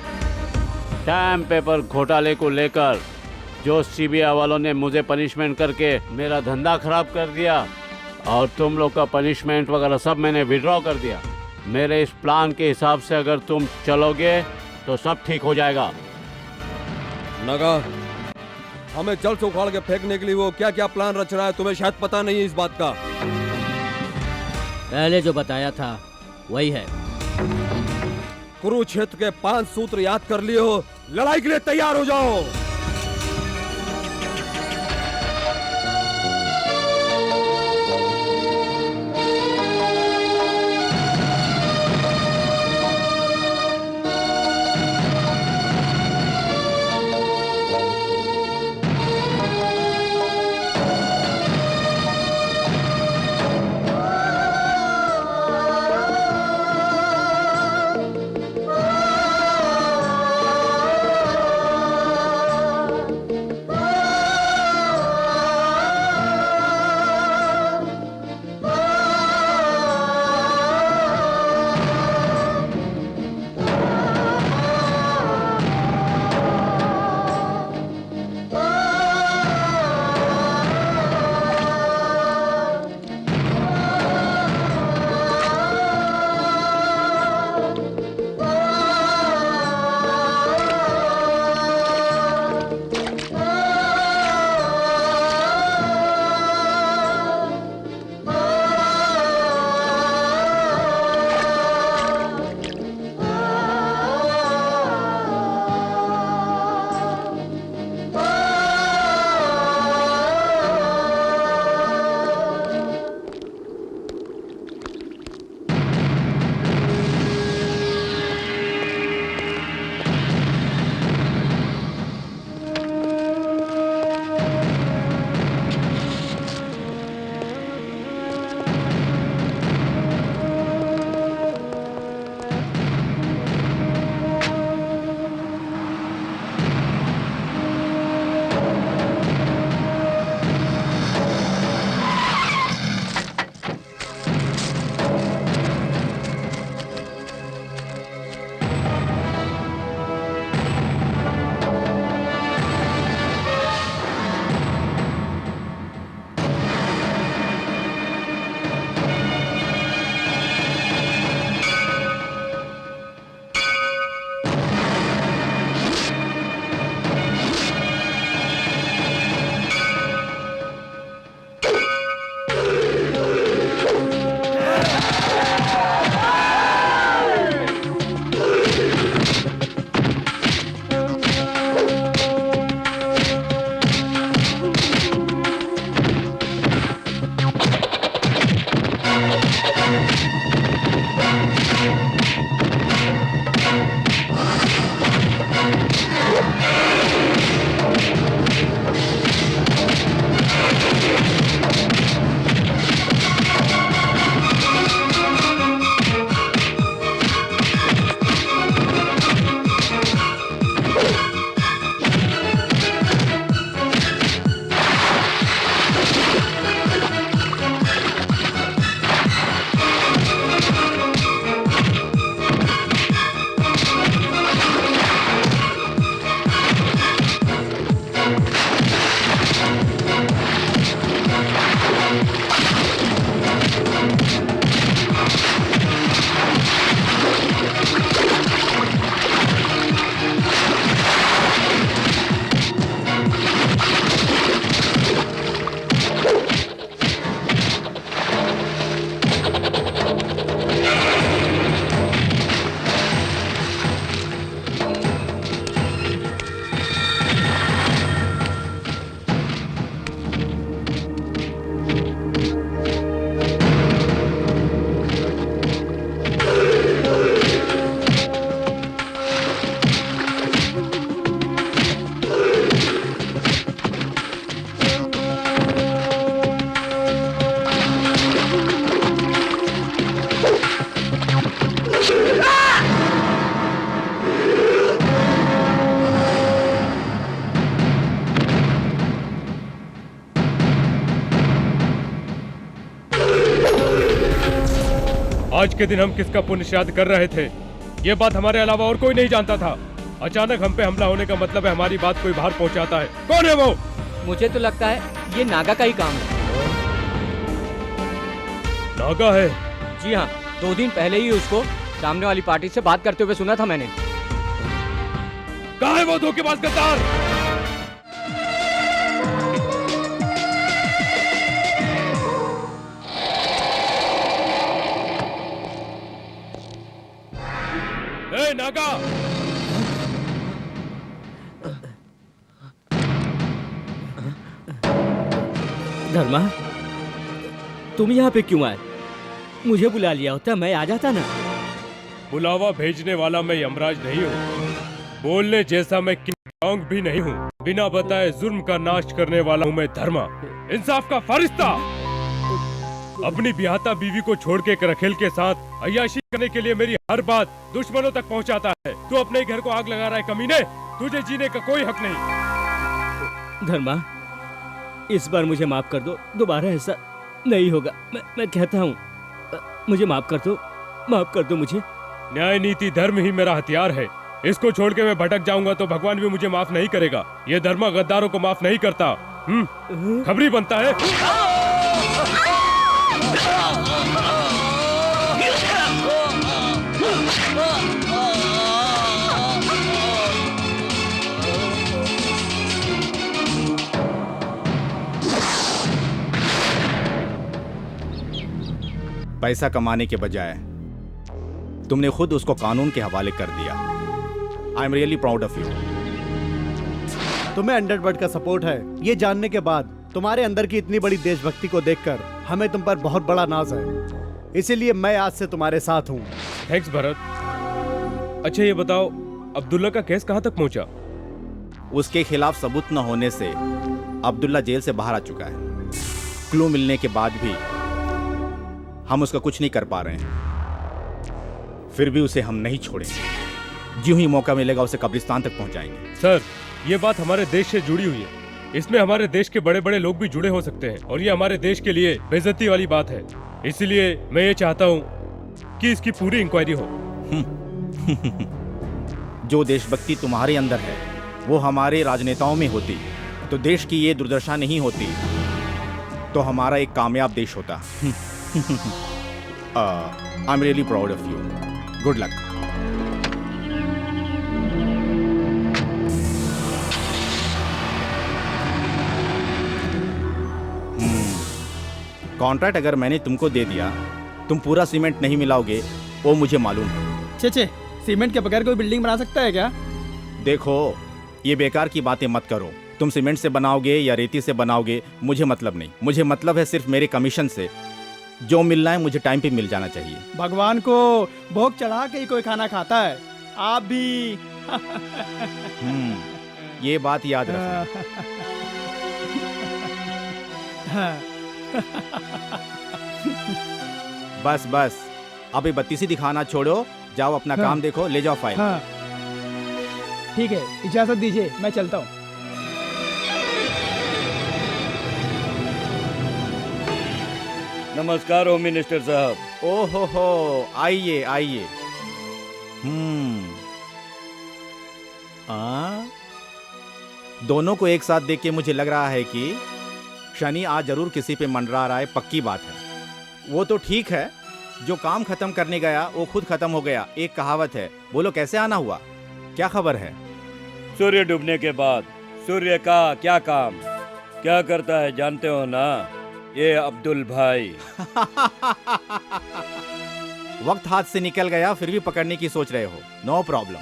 स्टैम्प पेपर घोटाले को लेकर जो सीबीआई वालों ने मुझे पनिशमेंट करके मेरा धंधा खराब कर दिया, और तुम लोग का पनिशमेंट वगैरह सब मैंने विड्रॉ कर दिया। मेरे इस प्लान के हिसाब से अगर तुम चलोगे तो सब ठीक हो जाएगा। नगा, हमें जल से उखाड़ के फेंकने के लिए वो क्या क्या प्लान रच रहा है, तुम्हें शायद पता नहीं है इस बात का। पहले जो बताया था वही है। कुरुक्षेत्र के 5 सूत्र याद कर लिए हो, लड़ाई के लिए तैयार हो जाओ। आज के दिन हम किसका पुण्य श्राद्ध कर रहे थे, ये बात हमारे अलावा और कोई नहीं जानता था। अचानक हम पे हमला होने का मतलब है हमारी बात कोई बाहर पहुंचाता है। कौन है वो? मुझे तो लगता है ये नागा का ही काम है। नागा है? जी हाँ, 2 दिन पहले ही उसको सामने वाली पार्टी से बात करते हुए सुना था मैंने। कहाँ है वो धोखेबाज गद्दार? ए नागा! धर्मा, तुम यहाँ पे क्यों आए? मुझे बुला लिया होता, मैं आ जाता ना। बुलावा भेजने वाला मैं यमराज नहीं हूँ, बोलने जैसा मैं किंग कॉन्ग भी नहीं हूँ। बिना बताए जुर्म का नाश करने वाला हूँ मैं धर्मा, इंसाफ का फरिश्ता। अपनी बिहाता बीवी को छोड़ के रखेल के साथ अय्याशी करने के लिए मेरी हर बात दुश्मनों तक पहुँचाता है। तू अपने घर को आग लगा रहा है कमीने, तुझे जीने का कोई हक नहीं। धर्मा, इस बार मुझे माफ कर दो, दोबारा ऐसा नहीं होगा। मैं कहता हूँ, मुझे माफ कर दो मुझे। न्याय नीति धर्म ही मेरा हथियार है। इसको छोड़ के मैं भटक जाऊंगा तो भगवान भी मुझे माफ नहीं करेगा। ये धर्मा गद्दारों को माफ नहीं करता। खबरी बनता है। पैसा कमाने के बजाय तुमने खुद उसको कानून के हवाले कर दिया। I am really proud of you. तुम्हें अंडरवर्ल्ड का सपोर्ट है, ये जानने के बाद तुम्हारे अंदर की इतनी बड़ी देशभक्ति को देखकर हमें तुम पर बहुत बड़ा नाज है। इसीलिए मैं आज से तुम्हारे साथ हूँ। थैंक्स भरत। अच्छा ये बताओ, अब्दुल्ला का केस कहाँ तक पहुँचा? उसके खिलाफ सबूत न होने से अब्दुल्ला जेल से बाहर आ चुका है। क्लू मिलने के बाद भी हम उसका कुछ नहीं कर पा रहे हैं। फिर भी उसे हम नहीं छोड़ेंगे। ज्यों ही मौका मिलेगा उसे कब्रिस्तान तक पहुंचाएंगे। सर, ये बात हमारे देश से जुड़ी हुई है। इसमें हमारे देश के बड़े बड़े लोग भी जुड़े हो सकते हैं और ये हमारे देश के लिए बेइज्जती वाली बात है। इसलिए मैं ये चाहता हूँ कि इसकी पूरी इंक्वायरी हो। जो देशभक्ति तुम्हारे अंदर है वो हमारे राजनेताओं में होती तो देश की ये दुर्दशा नहीं होती, तो हमारा एक कामयाब देश होता। I am really proud of you. Good luck. Contract अगर मैंने तुमको दे दिया, तुम पूरा सीमेंट नहीं मिलाओगे, वो मुझे मालूम है। छे सीमेंट के बगैर कोई बिल्डिंग बना सकता है क्या? देखो, ये बेकार की बातें मत करो। तुम सीमेंट से बनाओगे या रेती से बनाओगे, मुझे मतलब नहीं। मुझे मतलब है सिर्फ मेरे कमीशन से। जो मिलना है मुझे टाइम पे मिल जाना चाहिए। भगवान को भोग चढ़ा के ही कोई खाना खाता है, आप भी। ये बात याद रखना। बस बस, अभी बत्तीसी दिखाना छोड़ो, जाओ अपना काम देखो, ले जाओ फाइल। ठीक है, इजाजत दीजिए, मैं चलता हूँ। नमस्कार होम मिनिस्टर साहब। ओहो हो, आइए आइए। दोनों को एक साथ देख के मुझे लग रहा है कि शनि आज जरूर किसी पे मंडरा रहा है, पक्की बात है। वो तो ठीक है, जो काम खत्म करने गया वो खुद खत्म हो गया। एक कहावत है, बोलो कैसे आना हुआ? क्या खबर है? सूर्य डूबने के बाद सूर्य का क्या काम, क्या करता है जानते हो ना? ये अब्दुल भाई। वक्त हाथ से निकल गया फिर भी पकड़ने की सोच रहे हो। नो प्रॉब्लम,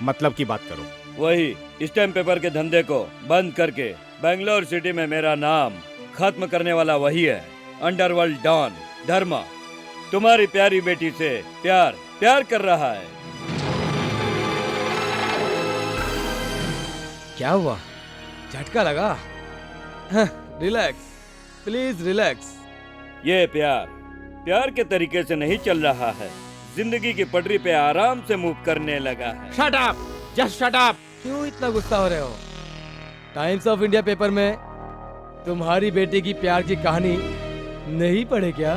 मतलब की बात करो। वही स्टैम्प पेपर के धंधे को बंद करके बेंगलोर सिटी में मेरा नाम खत्म करने वाला वही है, अंडरवर्ल्ड डॉन धर्मा। तुम्हारी प्यारी बेटी से प्यार कर रहा है। क्या हुआ? झटका लगा? Relax please, relax. ये प्यार के तरीके से नहीं चल रहा है, जिंदगी की पटरी पे आराम से मूव करने लगा है। Shut up, just shut up. क्यों इतना गुस्सा हो रहे हो? टाइम्स ऑफ इंडिया पेपर में तुम्हारी बेटी की प्यार की कहानी नहीं पढ़े क्या?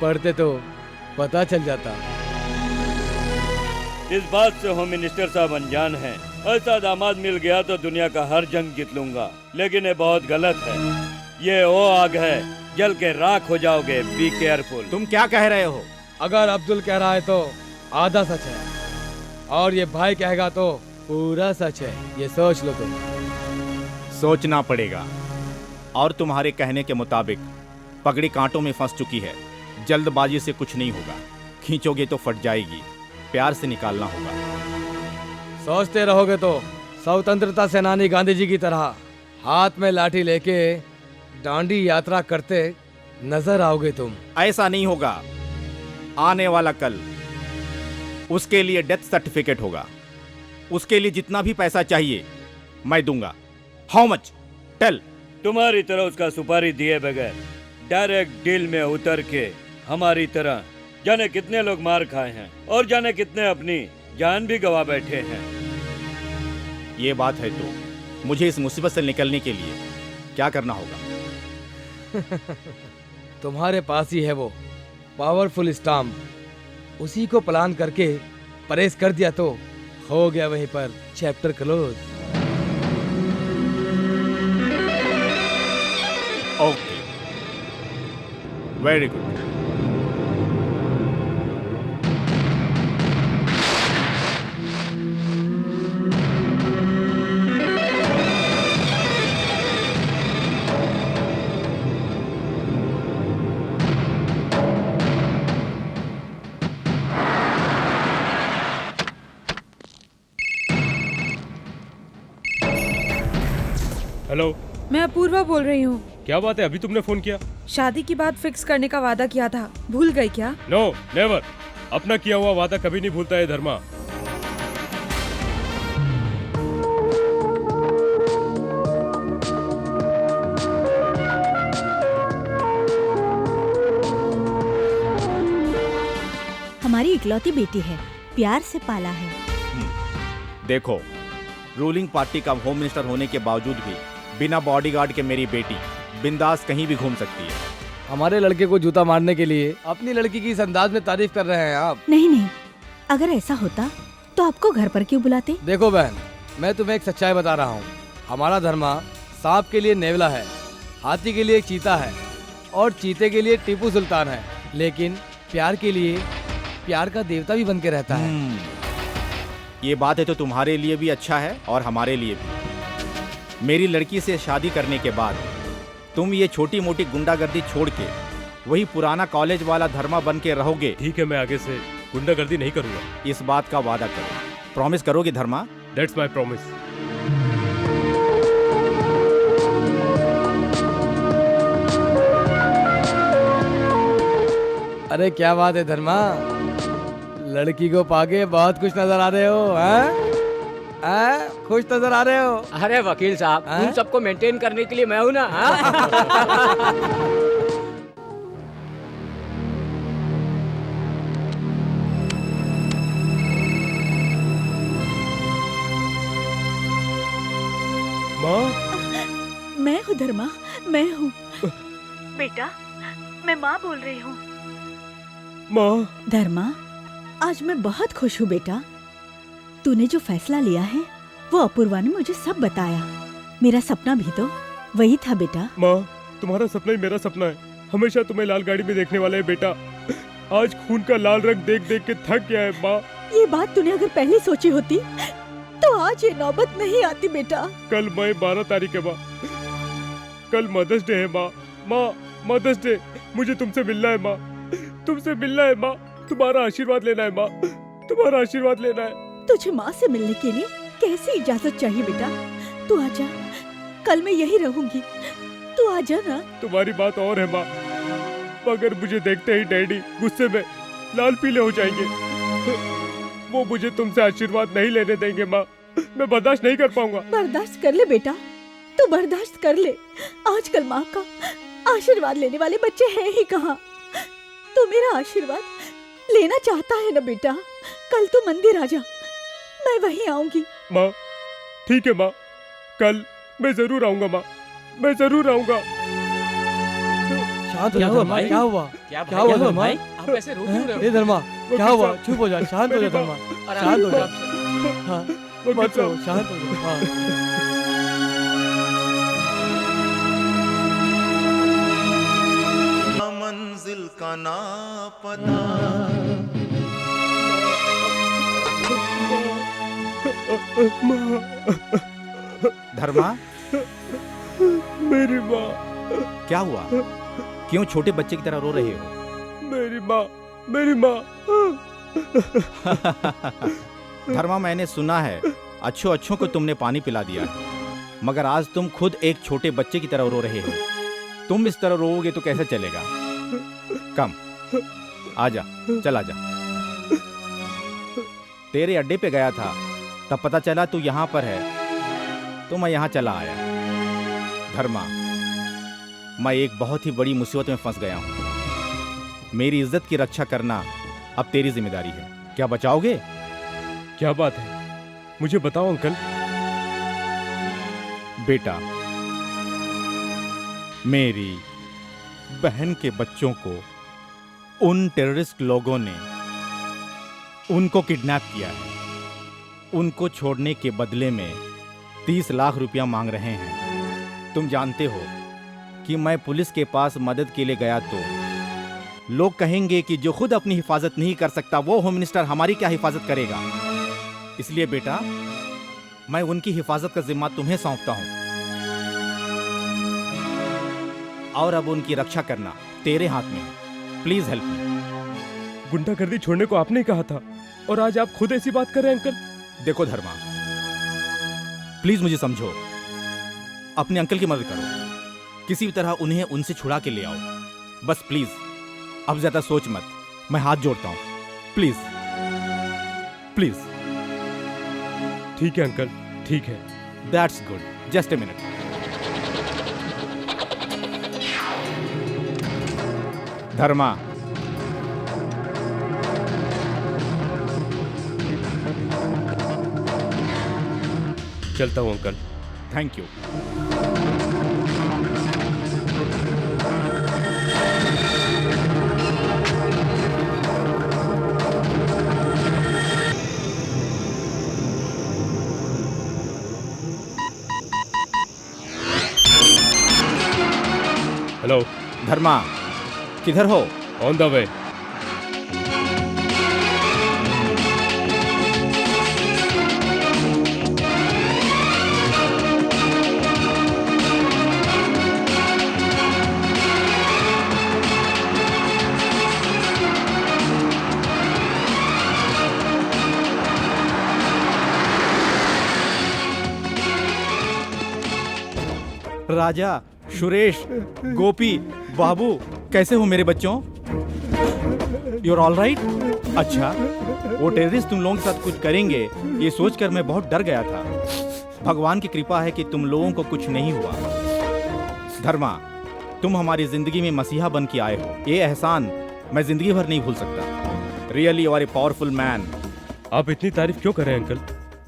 पढ़ते तो पता चल जाता। इस बात से होम मिनिस्टर साहब अनजान हैं। ऐसा दामाद मिल गया तो दुनिया का हर जंग जीत लूंगा, लेकिन ये बहुत गलत है। ये वो आग है, जल के राख हो जाओगे। Be careful. तुम क्या कह रहे हो? अगर अब्दुल कह रहा है तो आधा सच है, और ये भाई कहेगा तो पूरा सच है। ये सोच लो तुम। सोचना पड़ेगा। और तुम्हारे कहने के मुताबिक पगड़ी कांटों में फंस चुकी है। जल्दबाजी से कुछ नहीं होगा, खींचोगे तो फट जाएगी। प्यार से निकालना होगा। सोचते रहोगे तो स्वतंत्रता सेनानी गांधी जी की तरह हाथ में लाठी लेके डांडी यात्रा करते नजर आओगे तुम। ऐसा नहीं होगा। आने वाला कल उसके लिए डेथ सर्टिफिकेट होगा। उसके लिए जितना भी पैसा चाहिए मैं दूंगा। How much? टेल। तुम्हारी तरह उसका सुपारी दिए बगैर डायरेक्ट डील में उतर के हमारी तरह जाने कितने लोग मार खाए हैं और जाने कितने अपनी जान भी गवा बैठे हैं। ये बात है तो मुझे इस मुसीबत से निकलने के लिए क्या करना होगा? तुम्हारे पास ही है वो पावरफुल स्टाम्प। उसी को प्लान करके परेश कर दिया तो हो गया वहीं पर chapter close. Okay, very good. Hello, मैं अपूर्वा बोल रही हूँ। क्या बात है, अभी तुमने फोन किया? शादी की बात फिक्स करने का वादा किया था, भूल गई क्या? No, never. अपना किया हुआ वादा कभी नहीं भूलता है धर्मा। हमारी इकलौती बेटी है, प्यार से पाला है। देखो, रूलिंग पार्टी का होम मिनिस्टर होने के बावजूद भी बिना बॉडीगार्ड के मेरी बेटी बिंदास कहीं भी घूम सकती है। हमारे लड़के को जूता मारने के लिए अपनी लड़की की इस अंदाज में तारीफ कर रहे हैं आप। नहीं नहीं, अगर ऐसा होता तो आपको घर पर क्यों बुलाते? देखो बहन, मैं तुम्हें एक सच्चाई बता रहा हूँ। हमारा धर्मा सांप के लिए नेवला है, हाथी के लिए चीता है और चीते के लिए टीपू सुल्तान है, लेकिन प्यार के लिए प्यार का देवता भी बन के रहता है। ये बात है तो तुम्हारे लिए भी अच्छा है और हमारे लिए भी। मेरी लड़की से शादी करने के बाद तुम ये छोटी मोटी गुंडागर्दी छोड़ के वही पुराना कॉलेज वाला धर्मा बन के रहोगे। ठीक है, मैं आगे से गुंडागर्दी नहीं करूंगा। इस बात का वादा करो। प्रॉमिस करोगे धर्मा? That's my promise. अरे क्या बात है धर्मा, लड़की को पाके बहुत खुश नजर आ रहे हो। खुश नजर आ रहे हो। अरे वकील साहब, उन सबको मेंटेन करने के लिए मैं हूँ ना। माँ, मैं हूँ धर्मा, मैं हूँ। बेटा, मैं माँ बोल रही हूँ। माँ। धर्मा, आज मैं बहुत खुश हूँ बेटा। तूने जो फैसला लिया है वो अपूर्वा ने मुझे सब बताया। मेरा सपना भी तो वही था बेटा। माँ, तुम्हारा सपना ही मेरा सपना है। हमेशा तुम्हें लाल गाड़ी में देखने वाला है बेटा। आज खून का लाल रंग देख देख के थक गया है माँ। ये बात तूने अगर पहले सोची होती तो आज ये नौबत नहीं आती बेटा। कल मई 12 तारीख है माँ। कल मदर्स डे है माँ। माँ, मदर्स डे। मुझे तुमसे मिलना है माँ, तुमसे मिलना है माँ। तुम्हारा आशीर्वाद लेना है माँ, तुम्हारा आशीर्वाद लेना है। तुझे माँ से मिलने के लिए कैसी इजाजत चाहिए बेटा? तू आजा, कल मैं यही रहूंगी। तू आजा ना। तुम्हारी बात और है माँ, मगर मुझे देखते ही डैडी गुस्से में लाल पीले हो जाएंगे। वो मुझे तुमसे आशीर्वाद नहीं लेने देंगे माँ। मैं बर्दाश्त नहीं कर पाऊंगा। बर्दाश्त कर ले बेटा, तू बर्दाश्त कर ले। आजकल माँ का आशीर्वाद लेने वाले बच्चे हैं ही कहाँ। तू मेरा आशीर्वाद लेना चाहता है ना बेटा? कल तू मंदिर आ जा, मैं वहीं आऊंगी। माँ, ठीक है माँ, कल मैं जरूर आऊंगा माँ, मैं जरूर आऊंगा। शांत हो क्या जा हुआ धर्मा, भाई? क्या हुआ क्या क्या हुआ धर्मा? भाई? आप ऐसे रो क्यों रहे हो? ए धर्मा, क्या वकील हुआ? साहब, चुप हो जा, शांत हो जा मेरी धर्मा, माँ, शांत हो जा। आराम हाँ, वकील मत रो, साहब। शांत हो जा। हाँ। मंजिल का ना पता धर्मा, मेरी माँ, क्या हुआ? क्यों छोटे बच्चे की तरह रो रहे हो? मेरी माँ, मेरी माँ। धर्मा, मैंने सुना है अच्छों अच्छों को तुमने पानी पिला दिया है, मगर आज तुम खुद एक छोटे बच्चे की तरह रो रहे हो। तुम इस तरह रोओगे तो कैसे चलेगा? कम, आजा, चल आजा। तेरे अड्डे पे गया था, तब पता चला तू यहाँ पर है, तो मैं यहाँ चला आया। धर्मा, मैं एक बहुत ही बड़ी मुसीबत में फंस गया हूँ। मेरी इज्जत की रक्षा करना अब तेरी जिम्मेदारी है। क्या बचाओगे? क्या बात है, मुझे बताओ अंकल। बेटा, मेरी बहन के बच्चों को उन टेररिस्ट लोगों ने उनको किडनैप किया है। उनको छोड़ने के बदले में 30 लाख रुपया मांग रहे हैं। तुम जानते हो कि मैं पुलिस के पास मदद के लिए गया तो लोग कहेंगे कि जो खुद अपनी हिफाजत नहीं कर सकता वो होम मिनिस्टर हमारी क्या हिफाजत करेगा। इसलिए बेटा, मैं उनकी हिफाजत का जिम्मा तुम्हें सौंपता हूं, और अब उनकी रक्षा करना तेरे हाथ में है। Please help me. गुंडागर्दी छोड़ने को आपने ही कहा था, और आज आप खुद ऐसी बात कर रहे हैं अंकल। देखो धर्मा, प्लीज मुझे समझो। अपने अंकल की मदद करो, किसी भी तरह उन्हें उनसे छुड़ा के ले आओ। बस प्लीज, अब ज्यादा सोच मत। मैं हाथ जोड़ता हूं, प्लीज प्लीज। ठीक है अंकल, ठीक है। That's good. Just a minute. Dharma, चलता हूं uncle. Thank you. Hello Dharma, किधर हो? On the way. Raja, Suresh, Gopi, Babu, कैसे हो मेरे बच्चों? You're all right? अच्छा, वो टेररिस्ट तुम लोगों के साथ कुछ करेंगे ये सोचकर मैं बहुत डर गया था। भगवान की कृपा है कि तुम लोगों को कुछ नहीं हुआ। धर्मा, तुम हमारी जिंदगी में मसीहा बन के आए हो। ये एहसान मैं जिंदगी भर नहीं भूल सकता। Really you are a powerful man. आप इतनी तारीफ क्यों कर रहे हैं अंकल?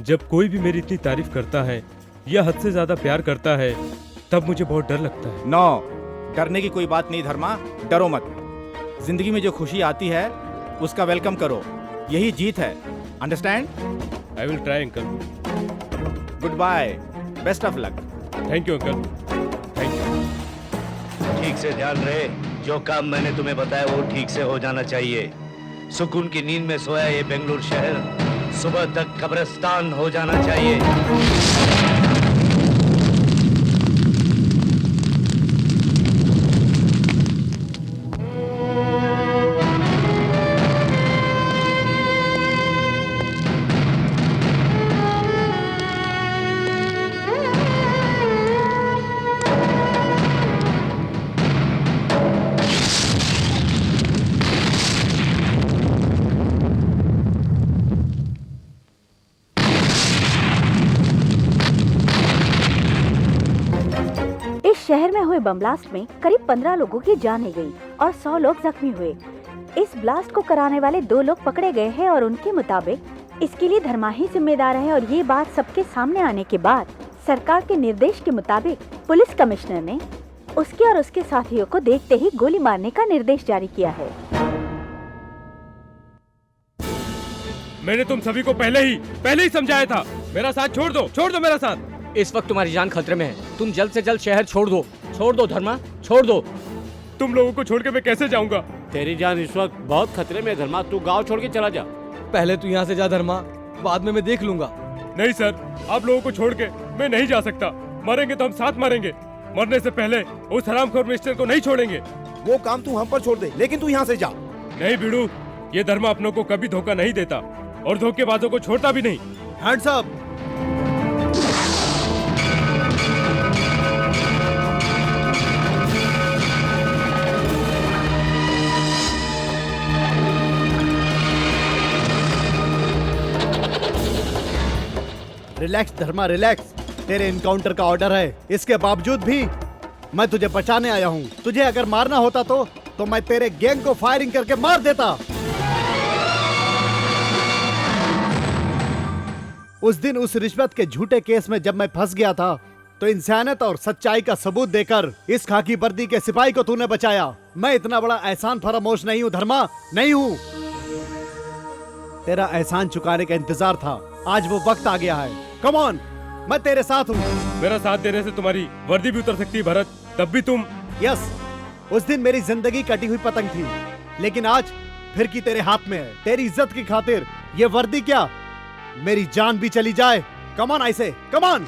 जब कोई भी मेरी इतनी तारीफ करता है या हद से ज्यादा प्यार करता है, तब मुझे बहुत डर लगता है। नो, डरने की कोई बात नहीं धर्मा, डरो मत। जिंदगी में जो खुशी आती है उसका वेलकम करो, यही जीत है। Understand? I will try uncle. Good bye, best of luck. Thank you uncle, thank you. ठीक से ध्यान रहे, जो काम मैंने तुम्हें बताया वो ठीक से हो जाना चाहिए। सुकून की नींद में सोया ये बेंगलुरु शहर सुबह तक कब्रिस्तान हो जाना चाहिए। शहर में हुए बम ब्लास्ट में करीब 15 लोगों की जान गई और 100 लोग जख्मी हुए। इस ब्लास्ट को कराने वाले 2 लोग पकड़े गए हैं और उनके मुताबिक इसके लिए धर्मा ही जिम्मेदार है। और ये बात सबके सामने आने के बाद सरकार के निर्देश के मुताबिक पुलिस कमिश्नर ने उसके और उसके साथियों को देखते ही गोली मारने का निर्देश जारी किया है। मैंने तुम सभी को पहले ही समझाया था। मेरा साथ छोड़ दो मेरा साथ। इस वक्त तुम्हारी जान खतरे में है, तुम जल्द से जल्द शहर छोड़ दो धर्मा, छोड़ दो। तुम लोगों को छोड़ के मैं कैसे जाऊंगा? तेरी जान इस वक्त बहुत खतरे में है धर्मा, तू गांव छोड़ के चला जा। पहले तू यहाँ से जा धर्मा, बाद में मैं देख लूंगा। नहीं सर, आप लोगों को छोड़ के मैं नहीं जा सकता। मरेंगे तो हम साथ मरेंगे। मरने से पहले उस हरामखोर मिस्टर को नहीं छोड़ेंगे। वो काम तू हम पर छोड़ दे, लेकिन तू यहाँ से जा। नहीं बिड़ू, ये धर्मा अपनों को कभी धोखा नहीं देता और धोखेबाजों को छोड़ता भी नहीं। Hands up. रिलैक्स धर्मा, रिलैक्स। तेरे इनकाउंटर का ऑर्डर है, इसके बावजूद भी मैं तुझे बचाने आया हूँ। तुझे अगर मारना होता तो मैं तेरे गैंग को फायरिंग करके मार देता। उस दिन उस रिश्वत के झूठे केस में जब मैं फंस गया था तो इंसानियत और सच्चाई का सबूत देकर इस खाकी वर्दी के सिपाही को तूने बचाया। मैं इतना बड़ा एहसान फरामोश नहीं हूँ धर्मा, नहीं हूँ। तेरा एहसान चुकाने का इंतजार था, आज वो वक्त आ गया है। कम ऑन, मैं तेरे साथ हूँ। मेरा साथ देने से तुम्हारी वर्दी भी उतर सकती है भरत, तब भी तुम। यस, उस दिन मेरी जिंदगी कटी हुई पतंग थी, लेकिन आज फिर की तेरे हाथ में है। तेरी इज्जत की खातिर ये वर्दी क्या, मेरी जान भी चली जाए। कम ऑन ऐसे, कम ऑन।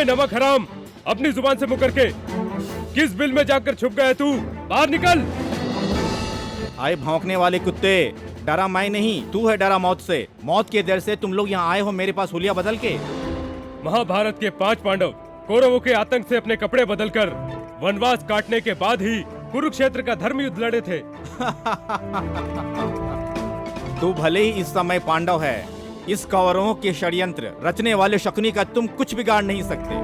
नमक हराम, अपनी जुबान से मुकर के किस बिल में जाकर छुप गया तू? बाहर निकल। आए भौंकने वाले कुत्ते, डरा मैं नहीं, तू है डरा मौत से। मौत के डर से तुम लोग यहाँ आए हो मेरे पास हुलिया बदल के। महाभारत के 5 पांडव कौरवों के आतंक से अपने कपड़े बदलकर वनवास काटने के बाद ही कुरुक्षेत्र का धर्म युद्ध लड़े थे। तू भले ही इस समय पांडव है, इस कौरवों के षड्यंत्र रचने वाले शकुनी का तुम कुछ बिगाड़ नहीं सकते।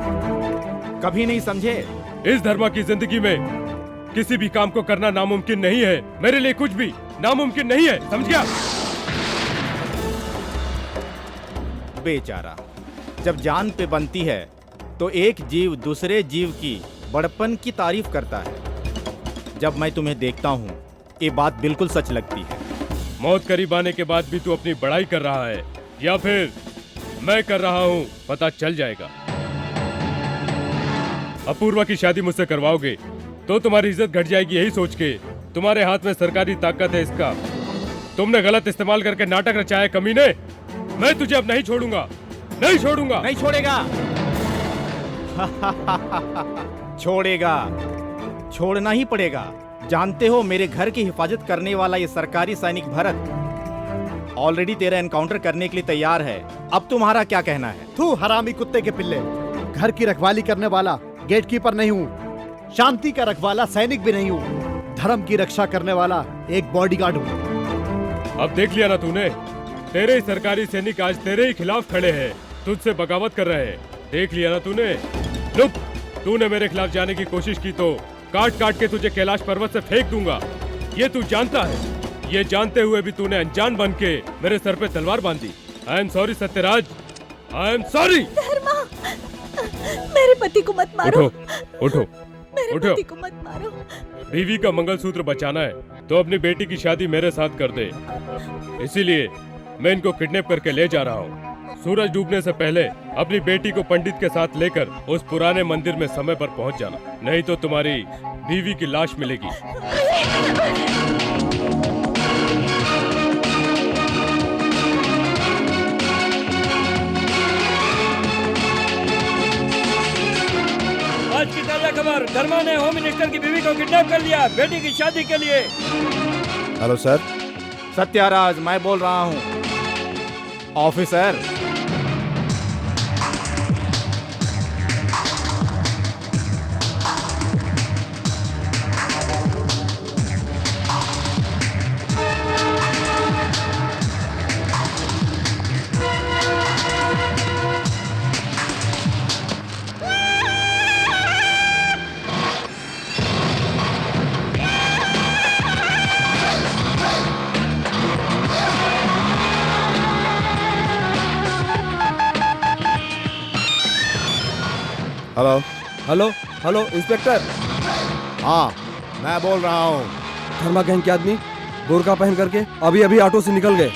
कभी नहीं समझे? इस धर्म की जिंदगी में किसी भी काम को करना नामुमकिन नहीं है। मेरे लिए कुछ भी नामुमकिन नहीं है, समझ गया? बेचारा, जब जान पे बनती है तो एक जीव दूसरे जीव की बड़पन की तारीफ करता है। जब मैं तुम्हें देखता हूँ ये बात बिल्कुल सच लगती है। मौत करीब आने के बाद भी तू अपनी बड़ाई कर रहा है या फिर मैं कर रहा हूँ, पता चल जाएगा। अपूर्वा की शादी मुझसे करवाओगे तो तुम्हारी इज्जत घट जाएगी, यही सोच के। तुम्हारे हाथ में सरकारी ताकत है, इसका तुमने गलत इस्तेमाल करके नाटक रचाया कमीने। मैं तुझे अब नहीं छोड़ूंगा, नहीं छोड़ूंगा। नहीं छोड़ेगा। छोड़ेगा, छोड़ना ही पड़ेगा। जानते हो मेरे घर की हिफाजत करने वाला ये सरकारी सैनिक भरत ऑलरेडी तेरा एनकाउंटर करने के लिए तैयार है। अब तुम्हारा क्या कहना है? तू हरामी कुत्ते के पिल्ले, घर की रखवाली करने वाला गेटकीपर नहीं हूँ, शांति का रखवाला सैनिक भी नहीं हूँ, धर्म की रक्षा करने वाला एक बॉडीगार्ड हूँ। अब देख लिया ना तूने, तेरे ही सरकारी सैनिक आज तेरे ही खिलाफ खड़े हैं, तुझसे बगावत कर रहे हैं। देख लिया ना तूने। रुक, तूने मेरे खिलाफ जाने की कोशिश की तो काट काट के तुझे कैलाश पर्वत से फेंक दूंगा, ये तू जानता है। ये जानते हुए भी तूने अनजान बन के मेरे सर पे तलवार बांधी। I am sorry Satyaraj, I am sorry. Dharma, मेरे पति को मत मारो। उठो, उठो, मेरे उठो। पति को मत मारो। बीवी का मंगलसूत्र बचाना है तो अपनी बेटी की शादी मेरे साथ कर दे, इसीलिए मैं इनको किडनैप करके ले जा रहा हूँ। सूरज डूबने से पहले अपनी बेटी को पंडित के साथ लेकर उस पुराने मंदिर में समय पर पहुंच जाना, नहीं तो तुम्हारी बीवी की लाश मिलेगी। आज की ताजा खबर, धर्मा ने होम मिनिस्टर की बीवी को किडनैप कर लिया बेटी की शादी के लिए। Hello sir. सत्याराज मैं बोल रहा हूँ। Officer, hello hello hello inspector. हाँ मैं बोल रहा हूँ। धर्मा गैंग के आदमी बुर्का पहन करके अभी अभी ऑटो से निकल गए।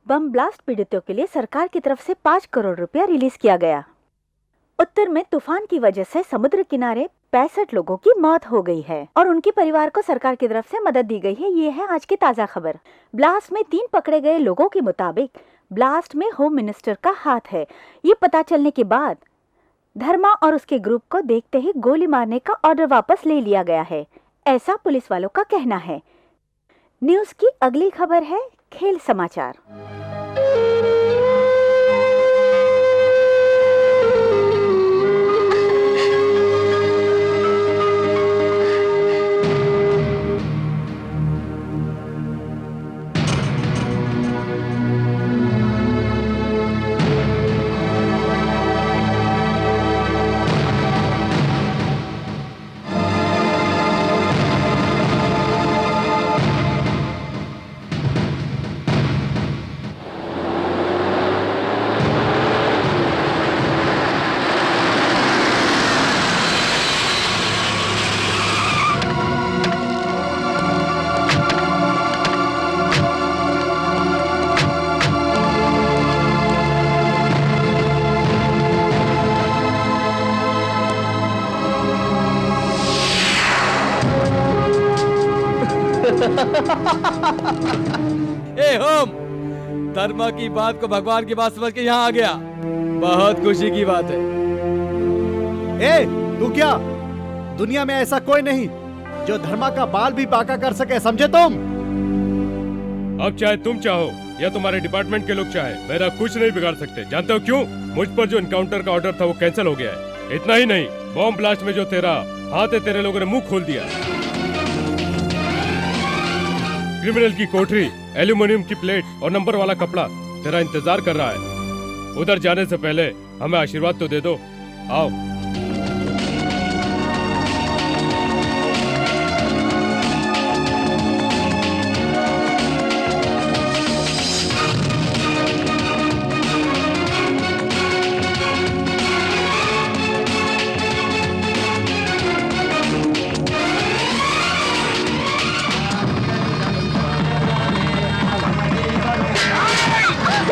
बम ब्लास्ट पीड़ितों के लिए सरकार की तरफ से 5 करोड़ रुपया रिलीज किया गया। उत्तर में तूफान की वजह से समुद्र किनारे 65 लोगों की मौत हो गई है और उनके परिवार को सरकार की तरफ से मदद दी गई है। ये है आज की ताजा खबर। ब्लास्ट में 3 पकड़े गए लोगों के मुताबिक ब्लास्ट में होम मिनिस्टर का हाथ है। ये पता चलने के बाद धर्मा और उसके ग्रुप को देखते ही गोली मारने का ऑर्डर वापस ले लिया गया है, ऐसा पुलिस वालों का कहना है। न्यूज की अगली खबर है खेल समाचार। ए होम, धर्मा की बात को भगवान की बात समझ के यहाँ आ गया। बहुत खुशी की बात है। ए, तू क्या? दुनिया में ऐसा कोई नहीं जो धर्मा का बाल भी बांका कर सके, समझे तुम? अब चाहे तुम चाहो या तुम्हारे डिपार्टमेंट के लोग चाहे, मेरा कुछ नहीं बिगाड़ सकते। जानते हो क्यों? मुझ पर जो इनकाउंटर का ऑर्डर था वो कैंसिल हो गया है। इतना ही नहीं, बॉम्ब ब्लास्ट में जो तेरा हाथ है, तेरे लोगों ने मुंह खोल दिया। क्रिमिनल की कोठरी, एल्यूमिनियम की प्लेट और नंबर वाला कपड़ा तेरा इंतजार कर रहा है। उधर जाने से पहले हमें आशीर्वाद तो दे दो। आओ।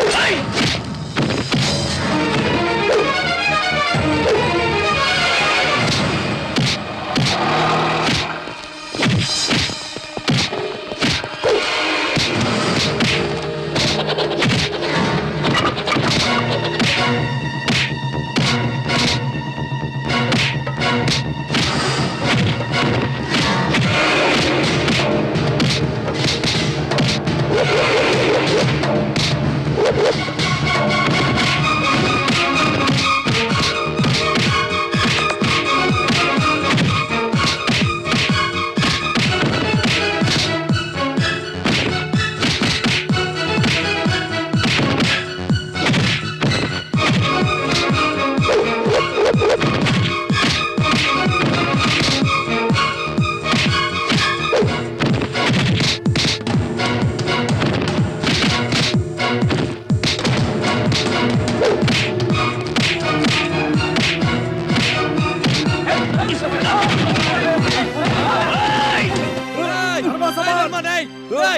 Hey!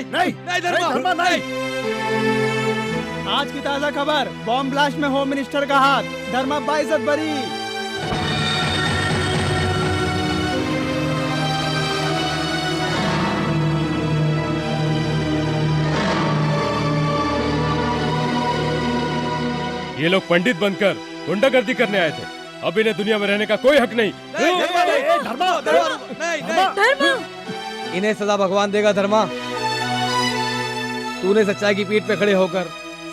नहीं नहीं नहीं धर्मा नहीं। आज की ताजा खबर, बॉम्ब ब्लास्ट में होम मिनिस्टर का हाथ, धर्मा बाइज्जत बरी। ये लोग पंडित बनकर गुंडागर्दी करने आए थे। अब इन्हें दुनिया में रहने का कोई हक नहीं। इन्हें सजा भगवान देगा धर्मा। तूने सच्चाई की पीठ पे खड़े होकर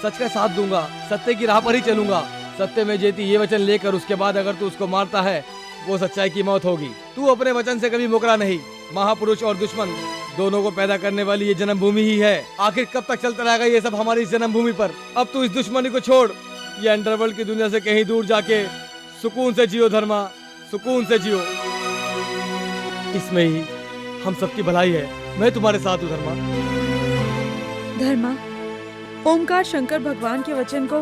सच का साथ दूंगा, सत्य की राह पर ही चलूंगा, सत्य में जेती ये वचन लेकर उसके बाद अगर तू उसको मारता है वो सच्चाई की मौत होगी। तू अपने वचन से कभी मुकरा नहीं। महापुरुष और दुश्मन दोनों को पैदा करने वाली ये जन्मभूमि ही है। आखिर कब तक चलता रहेगा ये सब हमारी इस जन्मभूमि पर? अब तू इस दुश्मनी को छोड़, ये अंडरवर्ल्ड की दुनिया से कहीं दूर जाके सुकून से जियो धर्मा, सुकून से जियो। इसमें ही हम सबकी भलाई है। मैं तुम्हारे साथ हूँ धर्मा। धर्मा, ओमकार शंकर भगवान के वचन को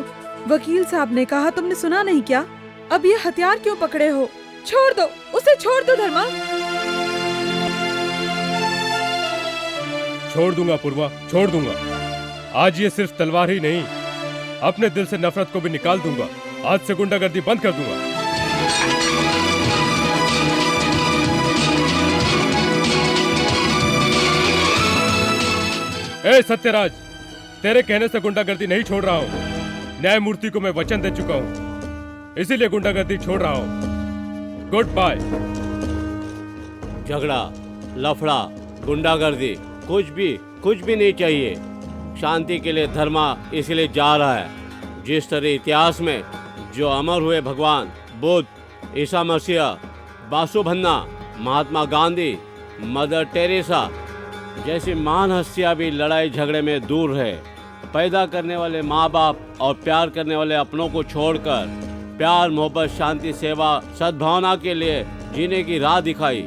वकील साहब ने कहा, तुमने सुना नहीं क्या? अब ये हथियार क्यों पकड़े हो? छोड़ दो उसे, छोड़ दो धर्मा। छोड़ दूंगा पूर्वा, छोड़ दूंगा। आज ये सिर्फ तलवार ही नहीं, अपने दिल से नफरत को भी निकाल दूंगा। आज से गुंडागर्दी बंद कर दूंगा। ए सत्यराज, तेरे कहने से गुंडागर्दी नहीं छोड़ रहा हूँ। न्यायमूर्ति को मैं वचन दे चुका हूँ, इसीलिए गुंडागर्दी छोड़ रहा हूँ। Good bye. झगड़ा, लफड़ा, गुंडागर्दी कुछ भी नहीं चाहिए। शांति के लिए धर्मा इसलिए जा रहा है। जिस तरह इतिहास में जो अमर हुए भगवान बुद्ध, ईसा मसीह, बासुभन्ना, महात्मा गांधी, मदर टेरेसा जैसी महान हस्तियां भी लड़ाई झगड़े में दूर रहे। पैदा करने वाले माँ बाप और प्यार करने वाले अपनों को छोड़कर प्यार, मोहब्बत, शांति, सेवा, सद्भावना के लिए जीने की राह दिखाई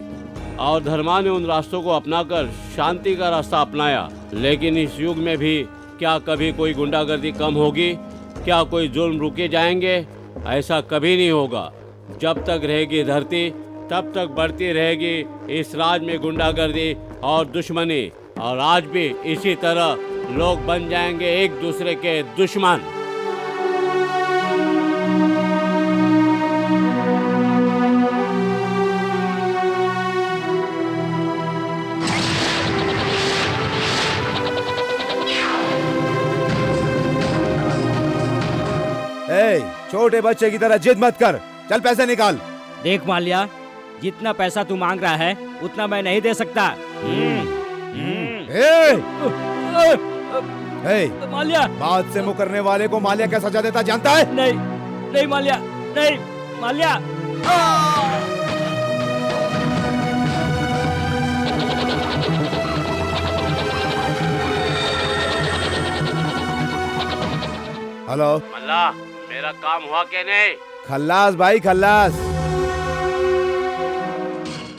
और धर्मा ने उन रास्तों को अपनाकर शांति का रास्ता अपनाया। लेकिन इस युग में भी क्या कभी कोई गुंडागर्दी कम होगी? क्या कोई जुल्म रुके जाएंगे? ऐसा कभी नहीं होगा। जब तक रहेगी धरती तब तक बढ़ती रहेगी इस राज में गुंडागर्दी और दुश्मनी, और आज भी इसी तरह लोग बन जाएंगे एक दूसरे के दुश्मन। छोटे बच्चे की तरह जिद मत कर, चल पैसे निकाल। देख माल्या, जितना पैसा तू मांग रहा है उतना मैं नहीं दे सकता। माल्या, बात से मुकरने वाले को माल्या क्या सजा देता जानता है? नहीं माल्या, नहीं माल्या। हेलो मल्ला, मेरा काम हुआ क्या नहीं? खल्लास भाई खल्लास,